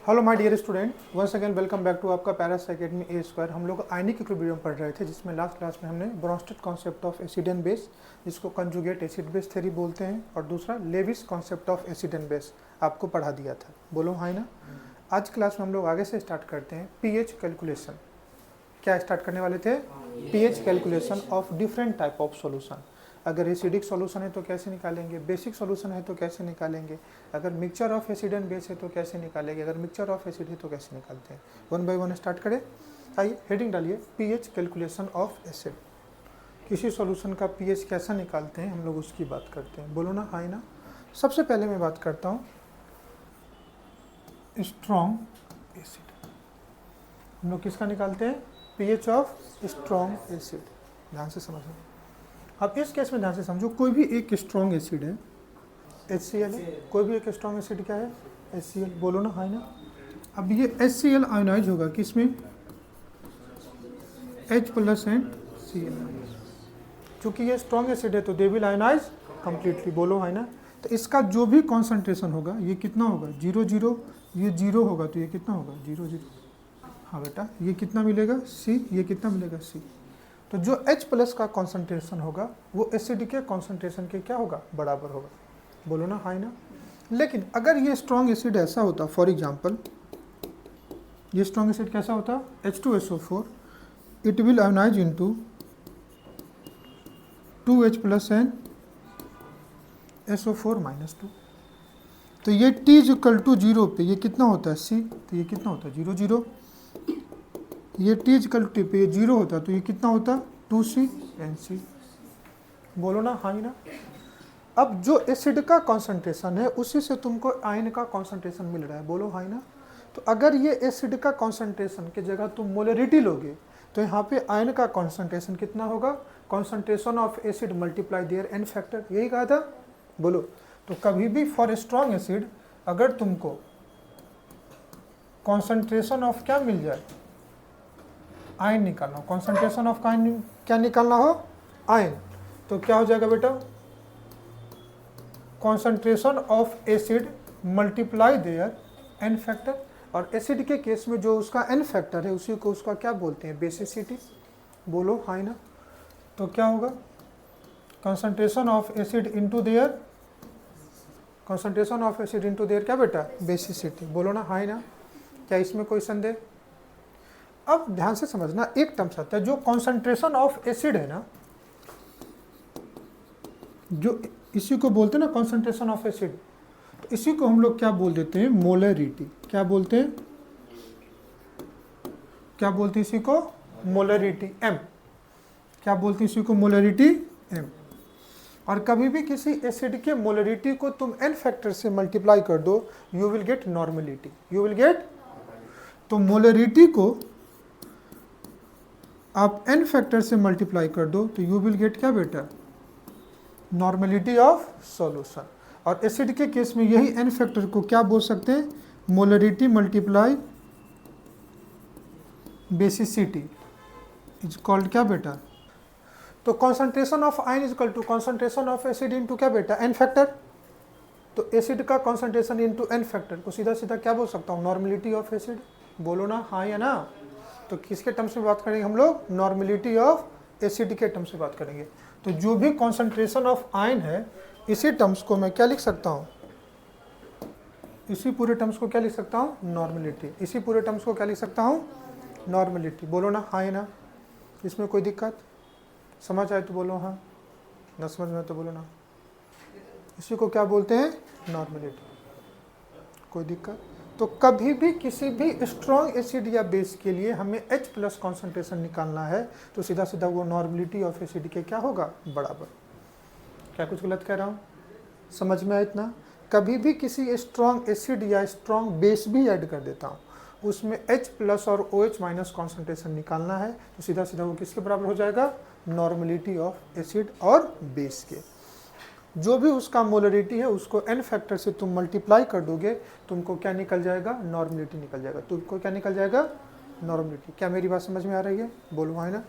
Hello my dear student, once again welcome back to आपका Paras Academy A square. हम लोग ionic equilibrium पढ़ रहे थे, जिसमें लास्ट क्लास में हमने Bronsted concept of acid and base, जिसको कंजुगेट एसिड बेस थ्योरी बोलते हैं, और दूसरा Lewis concept of acid and base आपको पढ़ा दिया था। बोलो हाँ ना। आज क्लास में हम लोग आगे से स्टार्ट करते हैं पीएच कैलकुलेशन। क्या स्टार्ट करने वाले थे? PH calculation of different type of solution. अगर एसिडिक सॉल्यूशन है तो कैसे निकालेंगे, बेसिक सॉल्यूशन है तो कैसे निकालेंगे, अगर mixture of acid and base है तो कैसे निकालेंगे, अगर मिक्सचर ऑफ एसिड है तो कैसे निकालते हैं। वन बाय वन स्टार्ट करें। आइए हेडिंग डालिए, पीएच कैलकुलेशन ऑफ एसिड। किसी सॉल्यूशन का पीएच कैसा निकालते हैं हम लोग उसकी बात करते हैं। बोलो ना हाई ना। सबसे पहले मैं बात करता हूँ स्ट्रॉन्ग एसिड। हम लोग किसका निकालते हैं? PH of strong acid. ध्यान से समझो। अब इस केस में ध्यान से समझो, कोई भी एक स्ट्रॉन्ग एसिड है, HCl है। कोई भी एक स्ट्रॉन्ग एसिड क्या है? HCl। बोलो ना हाई ना। अब ये HCl आयोनाइज होगा किसमें? H plus and Cl। चूंकि ये स्ट्रॉन्ग एसिड है तो दे विल आयोनाइज कंप्लीटली। बोलो हाई ना। तो इसका जो भी कॉन्सेंट्रेशन होगा ये कितना होगा? 0 0। ये 0 होगा तो ये कितना होगा? 0 0। हाँ बेटा, ये कितना मिलेगा? C। ये कितना मिलेगा? C। तो जो H प्लस का कॉन्सेंट्रेशन होगा वो एसिड के कॉन्सेंट्रेशन के क्या होगा? बराबर होगा। बोलो ना हाई ना। लेकिन अगर ये स्ट्रॉन्ग एसिड ऐसा होता, फॉर एग्जांपल ये स्ट्रॉन्ग एसिड कैसा होता? H2SO4, it will ionize into 2H plus and SO4 minus 2। तो ये T इज इक्वल टू 0 पे ये कितना होता है? C। तो ये कितना होता है? 0 0। ये T इज इक्वल टू पे 0 होता तो ये कितना होता? 2C NC। बोलो ना हाई ना। अब जो एसिड का कॉन्सेंट्रेशन है उसी से तुमको आयन का कॉन्सेंट्रेशन मिल रहा है। बोलो हाई ना। तो अगर ये एसिड का कॉन्सेंट्रेशन की जगह तुम मोलरिटी लोगे तो यहाँ पे आयन का कॉन्सेंट्रेशन कितना होगा? Concentration of acid multiply their n factor. यही कहा था। बोलो। तो कभी भी फॉर स्ट्रॉन्ग एसिड अगर तुमको कॉन्सेंट्रेशन ऑफ क्या मिल जाए? आयन निकालना हो, कॉन्सेंट्रेशन ऑफ आयन क्या निकालना हो? आयन। तो क्या हो जाएगा बेटा? Concentration of acid multiply their n factor. और एसिड के केस में जो उसका एन फैक्टर है उसी को उसका क्या बोलते हैं? बेसिसिटी। बोलो हाई ना। तो क्या होगा? Concentration of acid into their, concentration of acid into their क्या बेटा? बेसिसिटी। बोलो ना हाई ना। क्या इसमें कोई संदेह? अब ध्यान से समझना, एक टर्म्स आता है जो कॉन्सेंट्रेशन ऑफ एसिड है ना, जो इसी को बोलते हैं ना कॉन्सेंट्रेशन ऑफ एसिड, तो इसी को हम लोग क्या बोल देते हैं? मोलरिटी। क्या बोलते हैं? क्या बोलते हैं इसी को? Molarity M। क्या बोलते हैं इसी को? Molarity M। और कभी भी किसी एसिड के मोलरिटी को तुम n फैक्टर से मल्टीप्लाई कर दो, you will get normality. You will get, तो मोलरिटी को आप n फैक्टर से मल्टीप्लाई कर दो तो यू विल गेट क्या बेटा? Normality of solution. और एसिड के केस में यही n फैक्टर को क्या बोल सकते हैं? Molarity multiply basicity is called क्या बेटा? तो concentration of ion is equal to concentration of acid into क्या बेटा? n factor. तो एसिड का कॉन्सेंट्रेशन इनटू n फैक्टर को सीधा सीधा क्या बोल सकता हूँ? Normality of acid. बोलो ना हाँ या ना। तो किसके टर्म्स में बात करेंगे हम लोग? नॉर्मेलिटी ऑफ एसिड के टर्म्स में बात करेंगे। तो जो भी कॉन्सेंट्रेशन ऑफ आयन है इसी टर्म्स को मैं क्या लिख सकता हूँ? इसी पूरे टर्म्स को क्या लिख सकता हूँ? नॉर्मेलिटी। इसी पूरे टर्म्स को क्या लिख सकता हूँ? नॉर्मेलिटी। बोलो ना हाँ ना। इसमें कोई दिक्कत? समझ आए तो बोलो हाँ, ना समझ में तो बोलो ना। इसी को क्या बोलते हैं? नॉर्मेलिटी। कोई दिक्कत? तो कभी भी किसी भी स्ट्रॉन्ग एसिड या बेस के लिए हमें H प्लस कॉन्सेंट्रेशन निकालना है तो सीधा सीधा वो नॉर्मेलिटी ऑफ एसिड के क्या होगा? बराबर। क्या कुछ गलत कह रहा हूँ? समझ में आया इतना? कभी भी किसी स्ट्रॉन्ग एसिड या स्ट्रॉन्ग बेस भी ऐड कर देता हूँ, उसमें H प्लस और OH माइनस कॉन्सेंट्रेशन निकालना है तो सीधा सीधा वो किसके बराबर हो जाएगा? नॉर्मेलिटी ऑफ एसिड और बेस के। जो भी उसका मोलरिटी है उसको n फैक्टर से तुम मल्टीप्लाई कर दोगे, तुमको क्या निकल जाएगा? नॉर्मेलिटी निकल जाएगा। तुमको क्या निकल जाएगा? नॉर्मेलिटी। क्या मेरी बात समझ में आ रही है? बोलो है ना।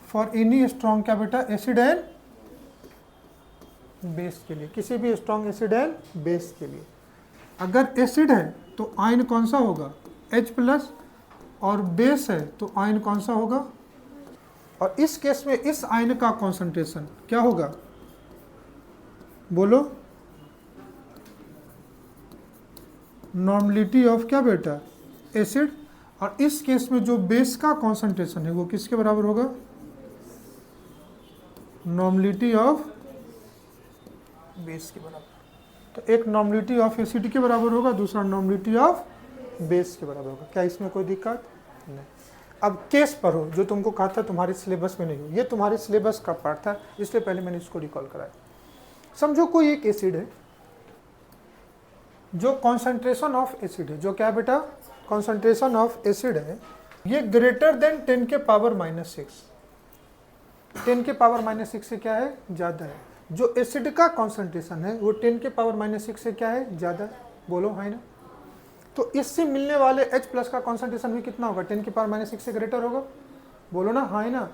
फॉर एनी स्ट्रॉन्ग क्या बेटा? एसिड एंड बेस के लिए, किसी भी स्ट्रॉन्ग एसिड एंड बेस के लिए अगर एसिड है तो आयन कौन सा होगा, H+, और बेस है तो आयन कौन सा होगा, और इस केस में इस आयन का कॉन्सेंट्रेशन क्या होगा, बोलो, नॉर्मलिटी ऑफ क्या बेटा, एसिड, और इस केस में जो बेस का कॉन्सेंट्रेशन है वो किसके बराबर होगा, नॉर्मलिटी ऑफ बेस के बराबर। तो एक नॉर्मलिटी ऑफ एसिड के बराबर होगा, दूसरा नॉर्मलिटी ऑफ बेस के बराबर होगा। क्या इसमें कोई दिक्कत नहीं। अब केस पर हो, जो तुमको कहा था तुम्हारे सिलेबस में नहीं हो, ये तुम्हारे सिलेबस का पार्ट था, इसलिए पहले मैंने इसको रिकॉल कराया। समझो कोई एक एसिड है, जो कॉन्सेंट्रेशन ऑफ एसिड है, जो क्या है बेटा, कॉन्सेंट्रेशन ऑफ एसिड है, ये ग्रेटर देन 10 के पावर -6, 10 के पावर -6 से क्या है, ज़्यादा है। जो एसिड का कॉन्सेंट्रेशन है वो 10 के पावर -6 से क्या है, ज़्यादा है, बोलो है ना। तो इससे मिलने वाले H+ का कॉन्सेंट्रेशन भी कितना होगा, 10 के पावर -6 से ग्रेटर होगा, बोलो ना, हाँ है ना।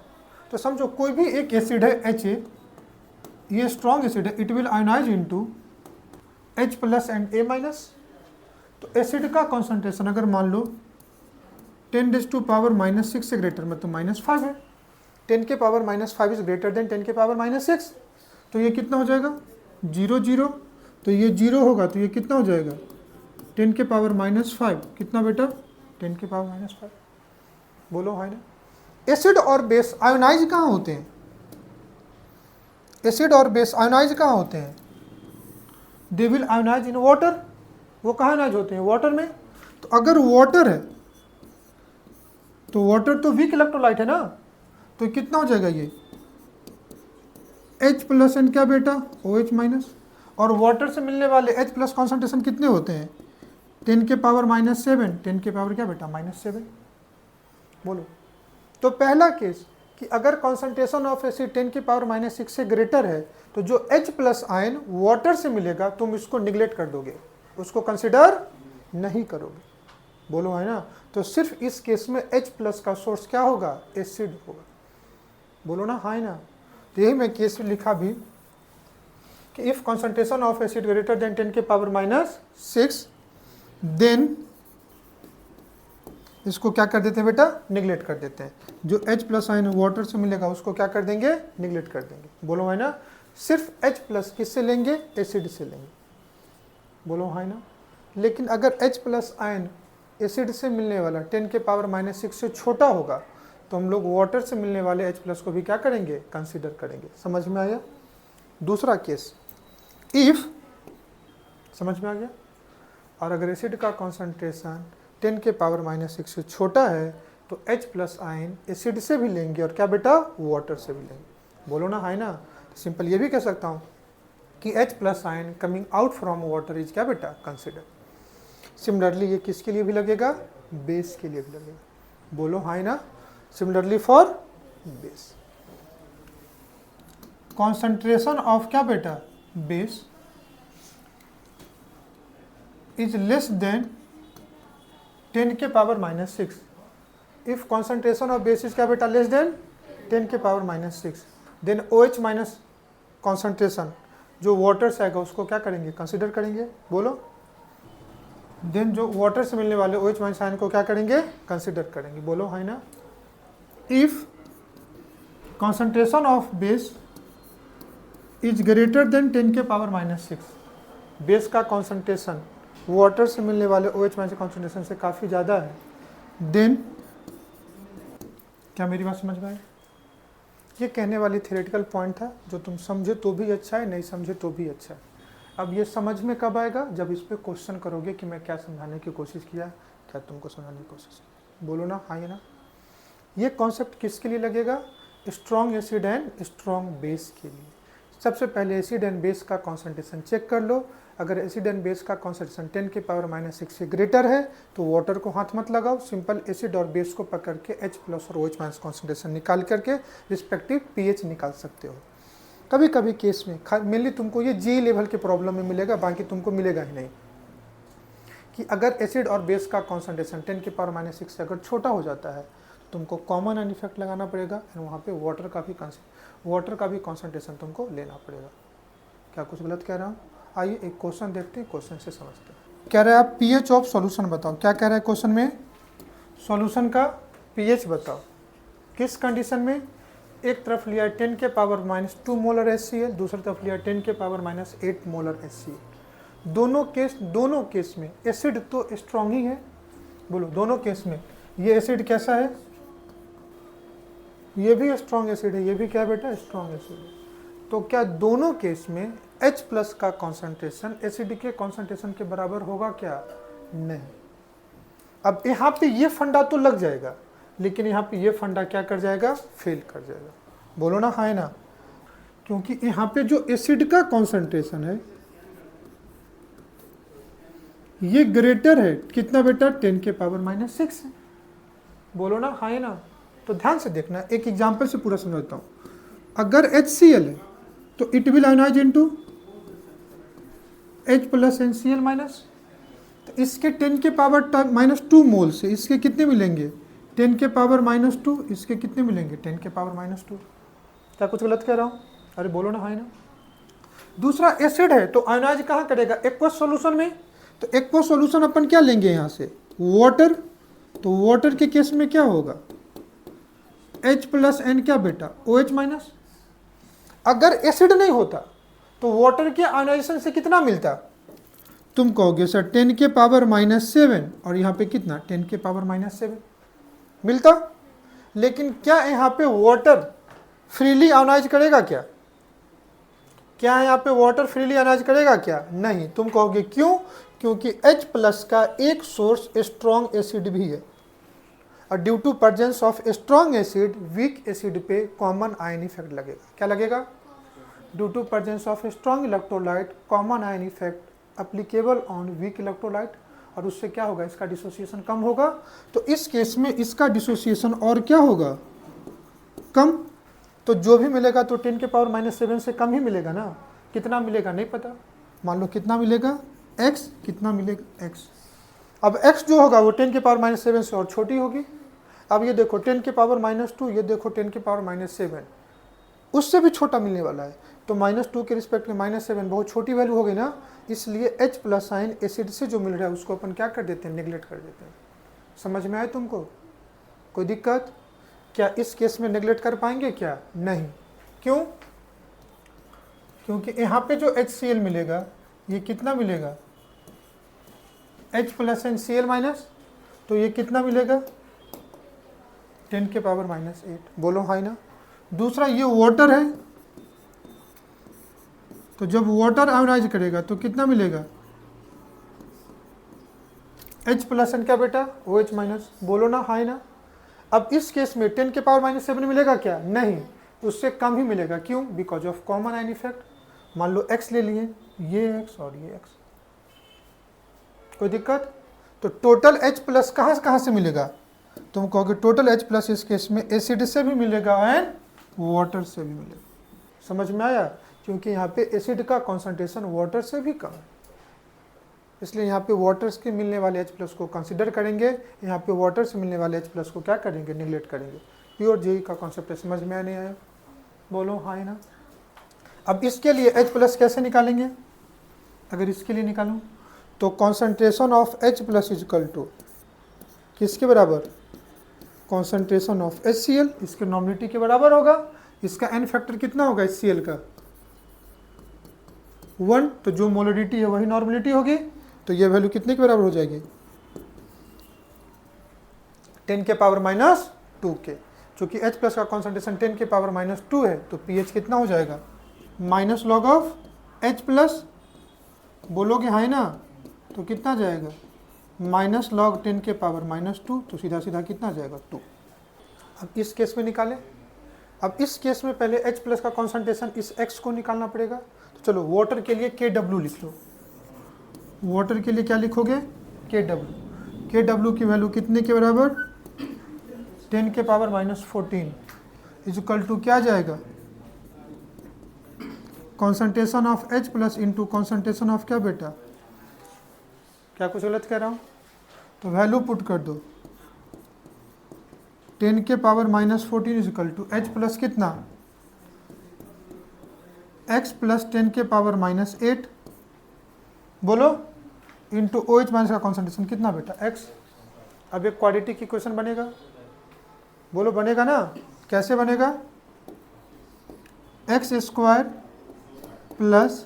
तो समझो कोई भी एक एसिड है Ha, ये स्ट्रॉन्ग एसिड है, it will ionize into H+ and A-। तो एसिड का कॉन्सेंट्रेशन अगर मान लो 10⁻⁻6 से ग्रेटर, मतलब -5 है, 10 के पावर -5 इज ग्रेटर देन 10 के पावर -6, तो ये कितना हो जाएगा, 0 0, तो ये 0 होगा, तो ये कितना हो जाएगा, 10 के पावर -5, कितना बेटा, 10 के पावर -5, बोलो है ना। एसिड और बेस आयोनाइज कहाँ होते हैं, एसिड और बेस आयोनाइज कहाँ होते हैं, they will ionize in water, वो कहाँ आयोनाइज होते हैं, वाटर में। तो अगर वाटर है तो वाटर तो वीक इलेक्ट्रोलाइट है ना, तो कितना हो जाएगा ये H+ एंड क्या बेटा, OH-, और वाटर से मिलने वाले H+ कॉन्सेंट्रेशन कितने होते हैं, 10 के पावर -7, 10 के पावर क्या बेटा, -7, बोलो। तो पहला केस कि अगर कॉन्सेंट्रेशन ऑफ एसिड 10 के पावर -6 से ग्रेटर है, तो जो H+ आयन वाटर से मिलेगा तुम इसको निगलेक्ट कर दोगे, उसको कंसिडर नहीं करोगे, बोलो है ना। तो सिर्फ इस केस में H+ का सोर्स क्या होगा, एसिड होगा, बोलो ना, हाँ ना। तो यही मैं केस लिखा भी कि if concentration of acid greater than 10 के पावर -6, देन इसको क्या कर देते हैं बेटा, निगलेक्ट कर देते हैं। जो H+ आयन वाटर से मिलेगा उसको क्या कर देंगे, निगलेक्ट कर देंगे, बोलो है ना। सिर्फ H+ किससे लेंगे, एसिड से लेंगे, बोलो है ना। लेकिन अगर H+ आयन एसिड से मिलने वाला 10 के पावर -6 से छोटा होगा, तो हम लोग वाटर से मिलने वाले H+ को भी क्या करेंगे, कंसीडर करेंगे। समझ में आया। दूसरा केस, इफ, समझ में आ गया, और अगर एसिड का कॉन्सेंट्रेशन 10 के पावर -6 से छोटा है, तो H+ आयन एसिड से भी लेंगे और क्या बेटा, वाटर से भी लेंगे, बोलो ना, है ना। तो सिंपल ये भी कह सकता हूँ कि H+ ion coming out from water is क्या बेटा, कंसिडर। सिमिलरली ये किसके लिए भी लगेगा, बेस के लिए भी लगेगा, बोलो है ना। Similarly for base, concentration of क्या बेटा, बेस इज लेस देन 10 के power -6। If concentration of base is क्या बेटा, लेस देन 10 के पावर -6, देन OH- कॉन्सेंट्रेशन जो वाटर से आएगा उसको क्या करेंगे, कंसिडर करेंगे, बोलो। देन जो वाटर से मिलने वाले OH- आयन को क्या करेंगे, कंसिडर करेंगे, बोलो है ना। If concentration of base is greater than 10 के पावर -6, बेस का कॉन्सेंट्रेशन वाटर से मिलने वाले OH- कॉन्सेंट्रेशन से काफ़ी ज़्यादा है, देन, क्या मेरी बात समझ में आई। ये कहने वाली थियोरेटिकल पॉइंट था, जो तुम समझे तो भी अच्छा है, नहीं समझे तो भी अच्छा है। अब ये समझ में कब आएगा, जब इस पर क्वेश्चन करोगे कि मैं क्या समझाने की कोशिश किया, क्या तुमको समझाने की कोशिश, बोलो ना, हाँ या ना। ये कॉन्सेप्ट किसके लिए लगेगा, strong acid and strong base के लिए। सबसे पहले एसिड एंड बेस का कॉन्सेंट्रेशन चेक कर लो। अगर एसिड एंड बेस का कॉन्सेंट्रेशन 10 के पावर -6 से ग्रेटर है तो वाटर को हाथ मत लगाओ, सिंपल एसिड और बेस को पकड़ के H+ और OH- कॉन्सेंट्रेशन निकाल करके रिस्पेक्टिव pH निकाल सकते हो। कभी कभी केस में मेनली तुमको ये जी लेवल के प्रॉब्लम में मिलेगा, बाकी तुमको मिलेगा ही नहीं, कि अगर एसिड और बेस का कॉन्सेंट्रेशन 10 के पावर -6 से अगर छोटा हो जाता है, तुमको कॉमन एन इफेक्ट लगाना पड़ेगा एंड वहाँ पे वाटर का भी कॉन्सेंट्रेशन तुमको लेना पड़ेगा। क्या कुछ गलत कह रहा हूँ। आइए एक क्वेश्चन देखते हैं, क्वेश्चन से समझते हैं। कह रहा है आप पीएच ऑफ सॉल्यूशन बताओ। क्या कह रहा है क्वेश्चन में? सॉल्यूशन का पीएच बताओ। किस कंडीशन में? एक तरफ लिया 10 के पावर -2 मोलर HCl, दूसरी तरफ लिया 10 के पावर -8 मोलर HCl। दोनों केस में एसिड तो स्ट्रॉन्ग ही है। बोलो दोनों केस में ये एसिड कैसा है? ये भी स्ट्रॉन्ग एसिड है, ये भी क्या बेटा? स्ट्रॉन्ग एसिड है। तो क्या दोनों केस में H प्लस का कॉन्सेंट्रेशन एसिड के कॉन्सेंट्रेशन के बराबर होगा क्या? नहीं। अब यहाँ पे ये फंडा तो लग जाएगा, लेकिन यहाँ पे ये फंडा क्या कर जाएगा? फेल कर जाएगा। बोलो ना हाँ ना, क्योंकि यहाँ पे जो एसिड का कॉन्सेंट्रेशन है ये ग्रेटर है कितना बेटा? 10 के पावर -6 है। बोलो ना हाँ ना। तो ध्यान से देखना, एक एग्जांपल से पूरा समझाता हूँ। अगर HCl है तो it will ionize into H plus NCl-। तो इसके 10 के पावर -2 मोल से इसके कितने मिलेंगे? 10 के पावर -2। इसके कितने मिलेंगे? 10 के पावर -2। क्या कुछ गलत कह रहा हूँ? अरे बोलो ना हाँ ना। दूसरा एसिड है तो आयोनाइज कहाँ करेगा? एक्वस सॉल्यूशन में। तो एक्वस सॉल्यूशन अपन क्या लेंगे यहाँ से? वाटर। तो वाटर के केस में क्या होगा? H प्लस N क्या बेटा? OH minus. अगर एसिड नहीं होता तो वाटर के आयोनाइजेशन से कितना मिलता? तुम कहोगे सर 10 के पावर -7 और यहाँ पे कितना? 10 के पावर -7 मिलता। लेकिन क्या यहाँ पे वाटर फ्रीली आयोनाइज करेगा क्या? क्या यहाँ पे वाटर फ्रीली आयोनाइज करेगा क्या? नहीं। तुम कहोगे क्यों? क्योंकि H प्लस का एक सोर्स स्ट्रॉन्ग एसिड भी है, और due to presence of strong acid weak acid पे कॉमन आयन इफेक्ट लगेगा। क्या लगेगा? Due to presence of strong electrolyte common ion effect applicable on weak electrolyte, और उससे क्या होगा? इसका डिसोसिएशन कम होगा। तो इस केस में इसका डिसोसिएशन और क्या होगा? कम। तो जो भी मिलेगा तो 10 के पावर -7 से कम ही मिलेगा ना। कितना मिलेगा नहीं पता। मान लो कितना मिलेगा? x। कितना मिलेगा? x। अब x जो होगा वो 10 के पावर -7 से और छोटी होगी। अब ये देखो 10 के पावर -2, ये देखो 10 के पावर -7, उससे भी छोटा मिलने वाला है। तो -2 के रिस्पेक्ट में -7 बहुत छोटी वैल्यू हो गई ना, इसलिए H प्लस आयन एसिड से जो मिल रहा है उसको अपन क्या कर देते हैं? नेग्लेक्ट कर देते हैं। समझ में आए तुमको? कोई दिक्कत? क्या इस केस में नेग्लेक्ट कर पाएंगे क्या? नहीं। क्यों? क्योंकि यहाँ पे जो HCl मिलेगा ये कितना मिलेगा? H plus NCl minus. तो ये कितना मिलेगा? 10 के पावर -8। बोलो हाई ना। दूसरा ये वाटर है, तो जब वाटर आयोनाइज करेगा तो कितना मिलेगा? H प्लस एन क्या बेटा? OH minus. बोलो ना हाई ना। अब इस केस में 10 के पावर -7 मिलेगा क्या? नहीं, उससे कम ही मिलेगा। क्यों? Because of common ion effect. मान लो x ले लिए, ये x और ये x। कोई दिक्कत? तो टोटल H प्लस कहाँ से मिलेगा? तुम कहोगे टोटल H प्लस इस केस में एसिड से भी मिलेगा एंड वाटर से भी मिलेगा। समझ में आया? क्योंकि यहाँ पे एसिड का कॉन्सेंट्रेशन वाटर से भी कम है, इसलिए यहाँ पे वाटर के मिलने वाले H प्लस को कंसिडर करेंगे, यहाँ पे वाटर से मिलने वाले H प्लस को क्या करेंगे? निगलेक्ट करेंगे। प्योर जेई का कॉन्सेप्ट है। समझ में नहीं आया? बोलो हाँ ना। अब इसके लिए H प्लस कैसे निकालेंगे? अगर इसके लिए निकालूँ तो concentration of H plus equal to किसके बराबर? कॉन्सेंट्रेशन ऑफ HCl, इसके नॉर्मलिटी के बराबर होगा। इसका n फैक्टर कितना होगा HCl का? 1। तो जो मोलरिटी है वही नॉर्मलिटी होगी, तो ये वैल्यू कितने के बराबर हो जाएगी? 10 के पावर -2 के। चूंकि H प्लस का कॉन्सेंट्रेशन 10 के पावर -2 है, तो pH कितना हो जाएगा? Minus log of H plus. बोलोगे हाँ ना, तो कितना जाएगा? माइनस लॉग 10 के पावर -2, तो सीधा सीधा कितना जाएगा? 2। अब इस केस में निकालें। अब इस केस में पहले H प्लस का कॉन्सेंट्रेशन इस X को निकालना पड़ेगा। तो चलो वाटर के लिए KW लिख लो। वाटर के लिए क्या लिखोगे? KW। KW की वैल्यू कितने के बराबर? 10 के पावर -14 इजकल टू क्या जाएगा? Concentration of H plus into concentration of क्या बेटा? क्या कुछ गलत कह रहा हूँ? तो वैल्यू पुट कर दो। 10 के power -14 equal to H plus कितना? X प्लस 10 के पावर -8। बोलो इंटू OH माइनस का कॉन्सेंट्रेशन कितना बेटा x। अब एक क्वाड्रेटिक इक्वेशन बनेगा, बोलो बनेगा ना, कैसे बनेगा, एक्स स्क्वायर प्लस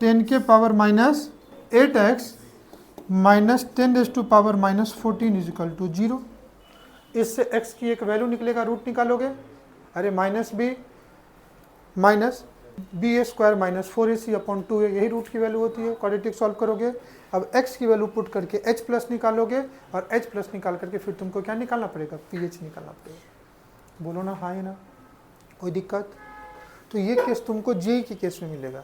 10 के पावर माइनस 8x माइनस 10⁻⁻14 इजिकल टू 0। इससे x की एक वैल्यू निकलेगा, रूट निकालोगे, अरे minus B square minus 4ac/2 यही रूट की वैल्यू होती है, क्वाड्रेटिक सॉल्व करोगे। अब x की वैल्यू पुट करके h प्लस निकालोगे और h प्लस निकाल करके फिर तुमको क्या निकालना पड़ेगा, pH निकालना पड़ेगा। बोलो ना हाँ है ना, कोई दिक्कत। तो ये केस तुमको जेई के केस में मिलेगा।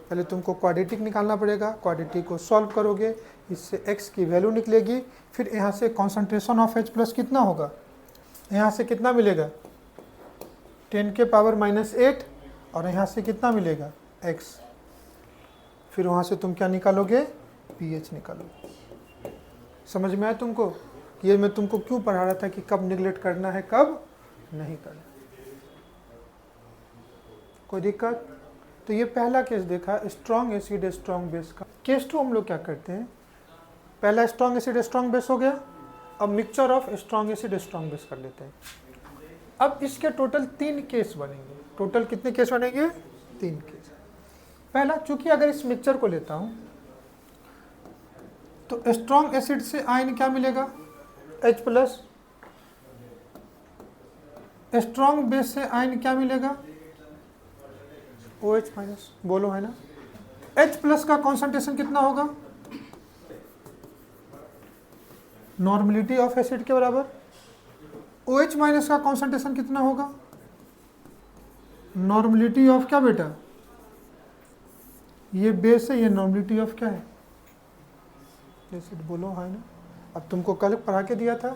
पहले तुमको क्वाड्रेटिक निकालना पड़ेगा, क्वाड्रेटिक को सॉल्व करोगे, इससे x की वैल्यू निकलेगी, फिर यहाँ से कॉन्सेंट्रेशन ऑफ H प्लस कितना होगा, यहाँ से कितना मिलेगा 10 के पावर माइनस 8 और यहाँ से कितना मिलेगा x, फिर वहाँ से तुम क्या निकालोगे, pH निकालोगे। समझ में आया तुमको, ये मैं तुमको क्यों पढ़ा रहा था कि कब निगलेक्ट करना है कब नहीं करना। कोई दिक्कत। तो ये पहला केस देखा स्ट्रॉन्ग एसिड स्ट्रॉन्ग बेस का। केस 2 हम लोग क्या करते हैं, पहला स्ट्रॉन्ग एसिड स्ट्रॉन्ग बेस हो गया, अब mixture of strong acid strong base कर लेते हैं। अब इसके टोटल 3 केस बनेंगे। टोटल कितने केस बनेंगे, 3 केस। पहला, चूंकि अगर इस मिक्सचर को लेता हूं तो स्ट्रॉन्ग एसिड से आयन क्या मिलेगा H प्लस, स्ट्रॉन्ग बेस से आयन क्या मिलेगा OH माइनस। बोलो है ना, H प्लस का कॉन्सेंट्रेशन कितना होगा, नॉर्मलिटी ऑफ एसिड के बराबर। OH माइनस का कॉन्सेंट्रेशन कितना होगा, नॉर्मलिटी ऑफ क्या बेटा, ये बेस है, ये नॉर्मलिटी ऑफ क्या है एसिड। बोलो है ना। अब तुमको कल पढ़ा के दिया था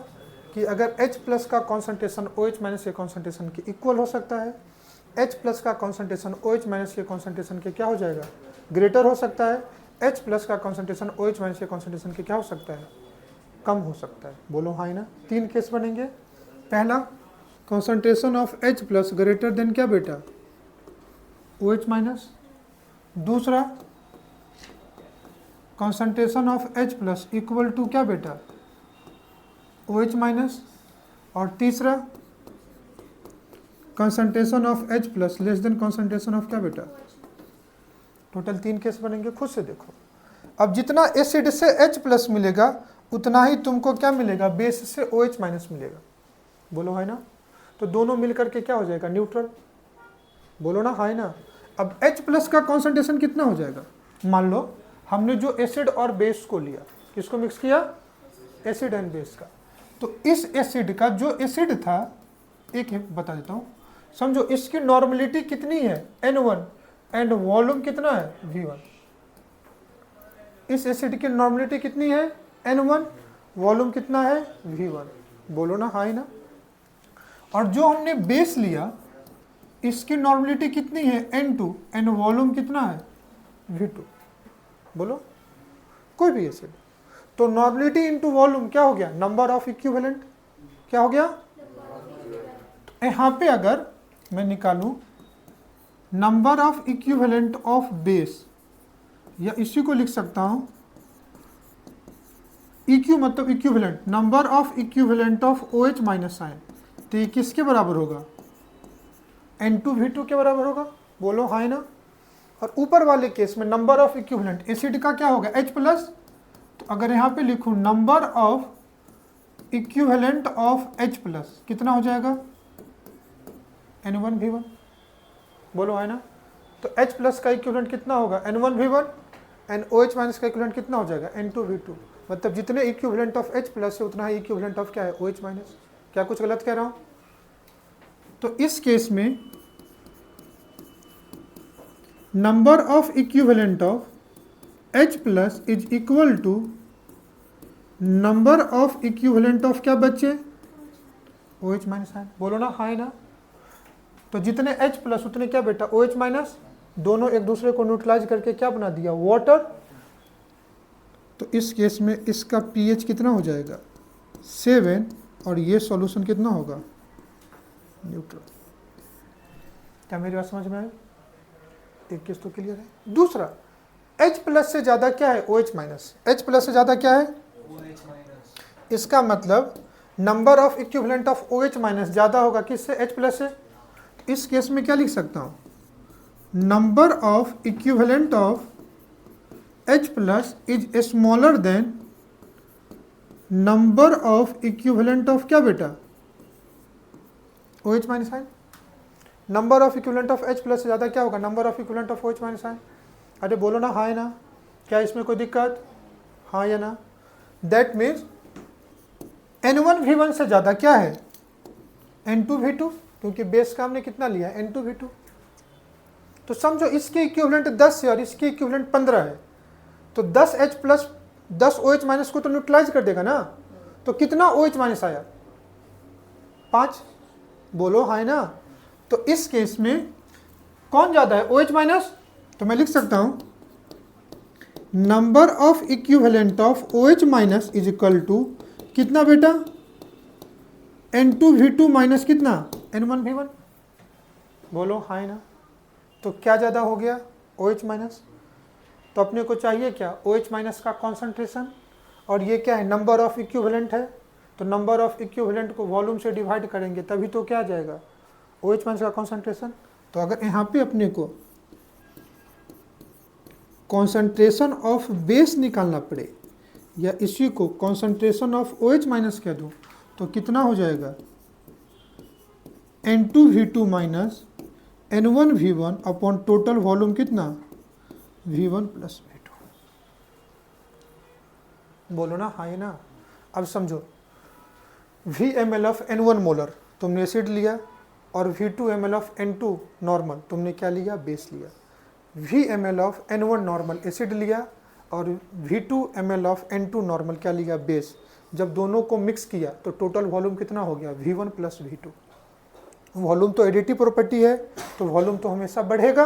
कि अगर H प्लस का कॉन्सेंट्रेशन OH माइनस के कॉन्सेंट्रेशन के इक्वल हो सकता है, H प्लस का कॉन्सेंट्रेशन OH माइनस के कॉन्सेंट्रेशन के क्या हो जाएगा, ग्रेटर हो सकता है। H प्लस का कॉन्सेंट्रेशन OH माइनस के कॉन्सेंट्रेशन के क्या हो सकता है, कम हो सकता है। बोलो हाँ ना। 3 केस बनेंगे। पहला, concentration of H plus greater than क्या बेटा OH माइनस। दूसरा, concentration of H plus equal to क्या बेटा OH माइनस। और तीसरा, concentration of H plus less than concentration of क्या बेटा। टोटल 3 केस बनेंगे, खुद से देखो। अब जितना एसिड से H प्लस मिलेगा उतना ही तुमको क्या मिलेगा, बेस से OH माइनस मिलेगा। बोलो है ना। तो दोनों मिलकर के क्या हो जाएगा, न्यूट्रल। बोलो ना है ना। अब H प्लस का कॉन्सेंट्रेशन कितना हो जाएगा, मान लो हमने जो एसिड और बेस को लिया, किसको मिक्स किया, एसिड एंड बेस का। तो इस एसिड का जो एसिड था, एक बता देता हूँ, समझो इसकी नॉर्मलिटी कितनी है N1 एंड वॉल्यूम कितना है V1। इस एसिड की नॉर्मलिटी कितनी है N1, वॉल्यूम कितना है V1। बोलो ना हाँ ना। और जो हमने बेस लिया इसकी नॉर्मलिटी कितनी है N2 एंड वॉल्यूम कितना है V2। बोलो कोई भी एसिड, तो नॉर्मलिटी इनटू वॉल्यूम क्या हो गया, नंबर ऑफ इक्विवेलेंट क्या हो गया। तो यहाँ पे अगर मैं निकालूं number of equivalent of base, या इसी को लिख सकता हूं EQ मतलब equivalent, number of equivalent of OH minus ion, तो ये किसके बराबर होगा, N2V2 के बराबर होगा। बोलो हाँ ना। और ऊपर वाले केस में नंबर ऑफ इक्विवेलेंट एसिड का क्या होगा H प्लस, तो अगर यहाँ पे लिखूं number of equivalent of H plus कितना हो जाएगा N1V1। बोलो है ना। तो H प्लस का इक्विवेलेंट कितना होगा N1V1 एंड OH माइनस का इक्विवेलेंट कितना हो जाएगा N2V2। मतलब जितने इक्विवेलेंट ऑफ H प्लस है उतना ही इक्विवेलेंट ऑफ क्या है OH माइनस। क्या कुछ गलत कह रहा हूँ। तो इस केस में number of equivalent of H plus is equal to number of equivalent of क्या बच्चे OH माइनस है। बोलो ना हाँ ना। तो जितने H प्लस उतने क्या बेटा OH माइनस, दोनों एक दूसरे को न्यूट्रलाइज करके क्या बना दिया वाटर। तो इस केस में इसका pH कितना हो जाएगा 7 और ये सॉल्यूशन कितना होगा न्यूट्रल। क्या मेरी बात समझ में आई, एक केस तो क्लियर है। दूसरा H प्लस से ज़्यादा क्या है? OH minus. H प्लस से ज़्यादा क्या है? OH minus. इसका मतलब number of equivalent of OH minus ज़्यादा होगा किससे? H प्लस से। तो इस केस में क्या लिख सकता हूँ? Number of equivalent of H plus is smaller than number of equivalent of क्या बेटा? OH minus ion. Number of equivalent of H plus से ज़्यादा क्या होगा? Number of equivalent of OH minus ion. अरे बोलो ना हाँ है ना? क्या इसमें कोई दिक्कत? हाँ या ना? दैट मीन्स N1V1 से ज़्यादा क्या है? N2V2, क्योंकि बेस का हमने कितना लिया है? N2V2। तो समझो इसके इक्विवेलेंट 10 है और इसके इक्विवेलेंट 15 है, तो 10H प्लस 10 OH माइनस को तो न्यूट्रलाइज कर देगा ना। तो कितना OH माइनस आया? 5। बोलो हाँ है ना? तो इस केस में कौन ज़्यादा है? OH minus. तो मैं लिख सकता हूँ number of equivalent of OH minus is equal to कितना बेटा? N2V2 माइनस कितना? N1V1। बोलो हाँ है ना? तो क्या ज़्यादा हो गया? OH minus. तो अपने को चाहिए क्या? OH माइनस का कॉन्सेंट्रेशन, और ये क्या है? नंबर ऑफ इक्विवेलेंट है। तो नंबर ऑफ इक्विवेलेंट को वॉल्यूम से डिवाइड करेंगे तभी तो क्या आ जाएगा? OH माइनस का कॉन्सेंट्रेशन। तो अगर यहाँ पे अपने को कॉन्सेंट्रेशन ऑफ बेस निकालना पड़े या इसी को कॉन्सेंट्रेशन ऑफ OH माइनस कह दूँ तो कितना हो जाएगा? N2V2 minus N1V1 upon total volume कितना? V1 plus V2। बोलो ना हाँ है ना? अब समझो VmL ऑफ N1 मोलर तुमने एसिड लिया और V2ml ऑफ N2 नॉर्मल तुमने क्या लिया? बेस लिया। VmL of N1 normal acid लिया और V2ml ऑफ N2 नॉर्मल क्या लिया? बेस। जब दोनों को मिक्स किया तो टोटल वॉल्यूम कितना हो गया? V1 plus V2। वॉल्यूम तो एडिटिव प्रॉपर्टी है, तो वॉल्यूम तो हमेशा बढ़ेगा।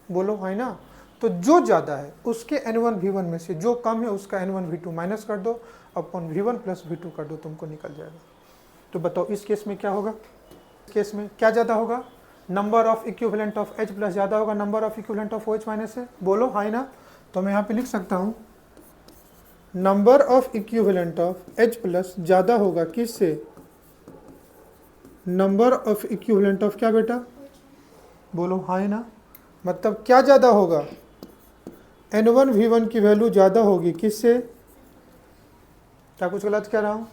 बोलो है ना? तो जो ज़्यादा है उसके N1V1 में से जो कम है उसका N1V2 माइनस कर दो, अपॉन V1 प्लस V2 कर दो, तुमको निकल जाएगा। तो बताओ इस केस में क्या होगा? इस केस में क्या ज़्यादा होगा? Number of equivalent of H plus ज़्यादा होगा number of equivalent of OH minus से। बोलो हाँ ना? तो मैं यहाँ पे लिख सकता हूँ number of equivalent of H plus ज़्यादा होगा किससे? नंबर ऑफ इक्विवेलेंट ऑफ क्या बेटा? बोलो हाँ ना? मतलब क्या ज़्यादा होगा? N1V1 की वैल्यू ज़्यादा होगी किससे? क्या कुछ गलत कह रहा हूँ?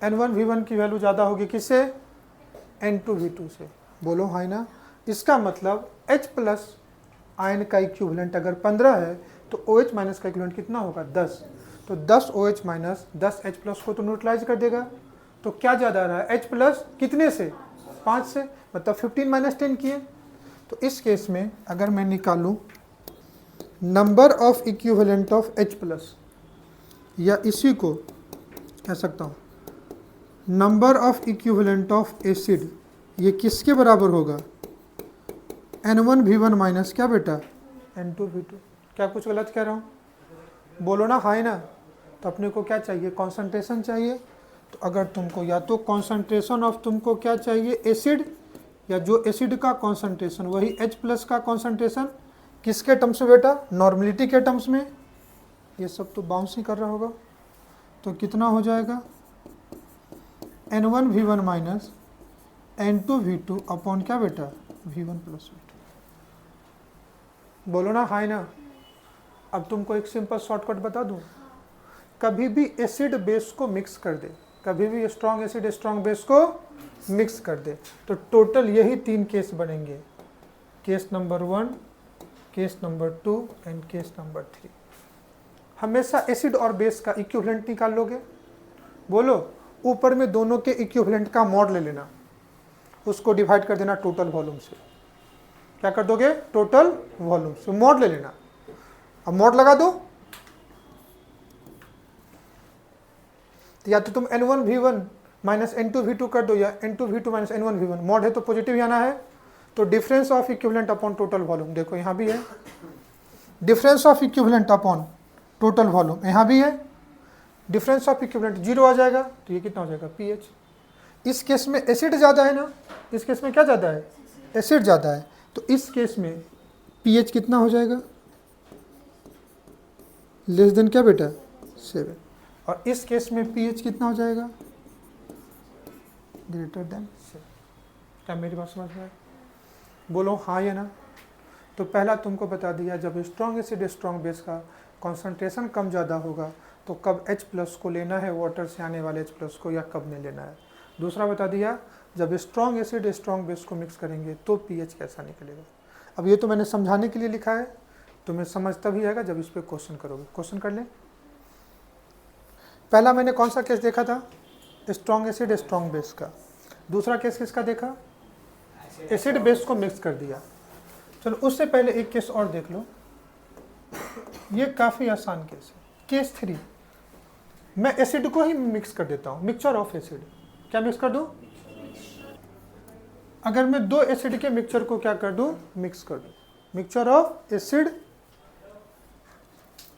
N1V1 की वैल्यू ज़्यादा होगी किससे? N2V2 से। बोलो हाँ ना? इसका मतलब H प्लस आयन का इक्विवेलेंट अगर 15 है तो OH माइनस का इक्विवेलेंट कितना होगा? 10। तो 10 OH माइनस 10 H प्लस को तो न्यूट्रलाइज कर देगा। तो क्या ज़्यादा आ रहा है? H प्लस कितने से? 5 से, मतलब 15 माइनस 10 किए। तो इस केस में अगर मैं निकालूँ number of equivalent of H plus, या इसी को कह सकता हूँ number of equivalent of acid, ये किसके बराबर होगा? N1V1 माइनस क्या बेटा? N2V2। क्या कुछ गलत कह रहा हूँ? बोलो ना हाँ ना? तो अपने को क्या चाहिए? कॉन्सेंट्रेशन चाहिए। तो अगर तुमको या तो कॉन्सेंट्रेशन ऑफ तुमको क्या चाहिए? एसिड, या जो एसिड का कॉन्सेंट्रेशन वही H प्लस का कॉन्सेंट्रेशन किसके टर्म्स में बेटा? नॉर्मलिटी के टर्म्स में। ये सब तो बाउंस ही कर रहा होगा। तो कितना हो जाएगा? N1V1 माइनस N2V2 अपॉन क्या बेटा? V1 plus V2। बोलो ना हाँ ना? अब तुमको एक सिंपल शॉर्टकट बता दूं। कभी भी एसिड बेस को मिक्स कर दे, कभी भी स्ट्रॉन्ग एसिड स्ट्रॉन्ग बेस को मिक्स कर दे, तो टोटल यही 3 केस बनेंगे। Case number 1, case number 2 and case number 3। हमेशा एसिड और बेस का इक्विवेलेंट निकाल लोगे। बोलो ऊपर में दोनों के इक्विवेलेंट का मॉड ले लेना, उसको डिवाइड कर देना टोटल वॉल्यूम से। क्या कर दोगे? टोटल वॉल्यूम से मॉड ले लेना। अब मॉड लगा दो, तो या तो तुम N1V1 माइनस N2V2 कर दो, या N2V2 माइनस N1V1। मॉड है तो पॉजिटिव आना है। तो difference of equivalent upon total volume, देखो यहाँ भी है difference of equivalent upon total volume, यहाँ भी है डिफरेंस ऑफ इक्विवेलेंट 0 आ जाएगा। तो ये कितना हो जाएगा? pH। इस केस में एसिड ज़्यादा है ना? इस केस में क्या ज़्यादा है? एसिड ज़्यादा है। तो इस केस में pH कितना हो जाएगा? लेस देन क्या बेटा 7, और इस केस में pH कितना हो जाएगा ग्रेटर देन 7। क्या मेरी बात समझ में आए? बोलो हाँ या ना। तो पहला तुमको बता दिया, जब स्ट्रॉन्ग एसिड स्ट्रॉन्ग बेस का कॉन्सेंट्रेशन कम ज़्यादा होगा तो कब H+ को लेना है वाटर से आने वाले H+ को, या कब नहीं लेना है। दूसरा बता दिया, जब स्ट्रॉन्ग एसिड स्ट्रॉन्ग बेस को मिक्स करेंगे तो pH कैसा निकलेगा। अब ये तो मैंने समझाने के लिए लिखा है, तुम्हें समझ तभी आएगा जब इस पर क्वेश्चन करोगे। क्वेश्चन कर लें। पहला मैंने कौन सा केस देखा था, स्ट्रॉन्ग एसिड स्ट्रॉन्ग बेस का। दूसरा केस किसका देखा, एसिड बेस को मिक्स कर दिया। चलो उससे पहले एक केस और देख लो, ये काफ़ी आसान केस है। केस 3, मैं एसिड को ही मिक्स कर देता हूँ, मिक्सचर ऑफ एसिड। क्या मिक्स कर दूँ, अगर मैं 2 एसिड के मिक्सचर को क्या कर दूँ, मिक्स कर दूँ, मिक्सचर ऑफ एसिड,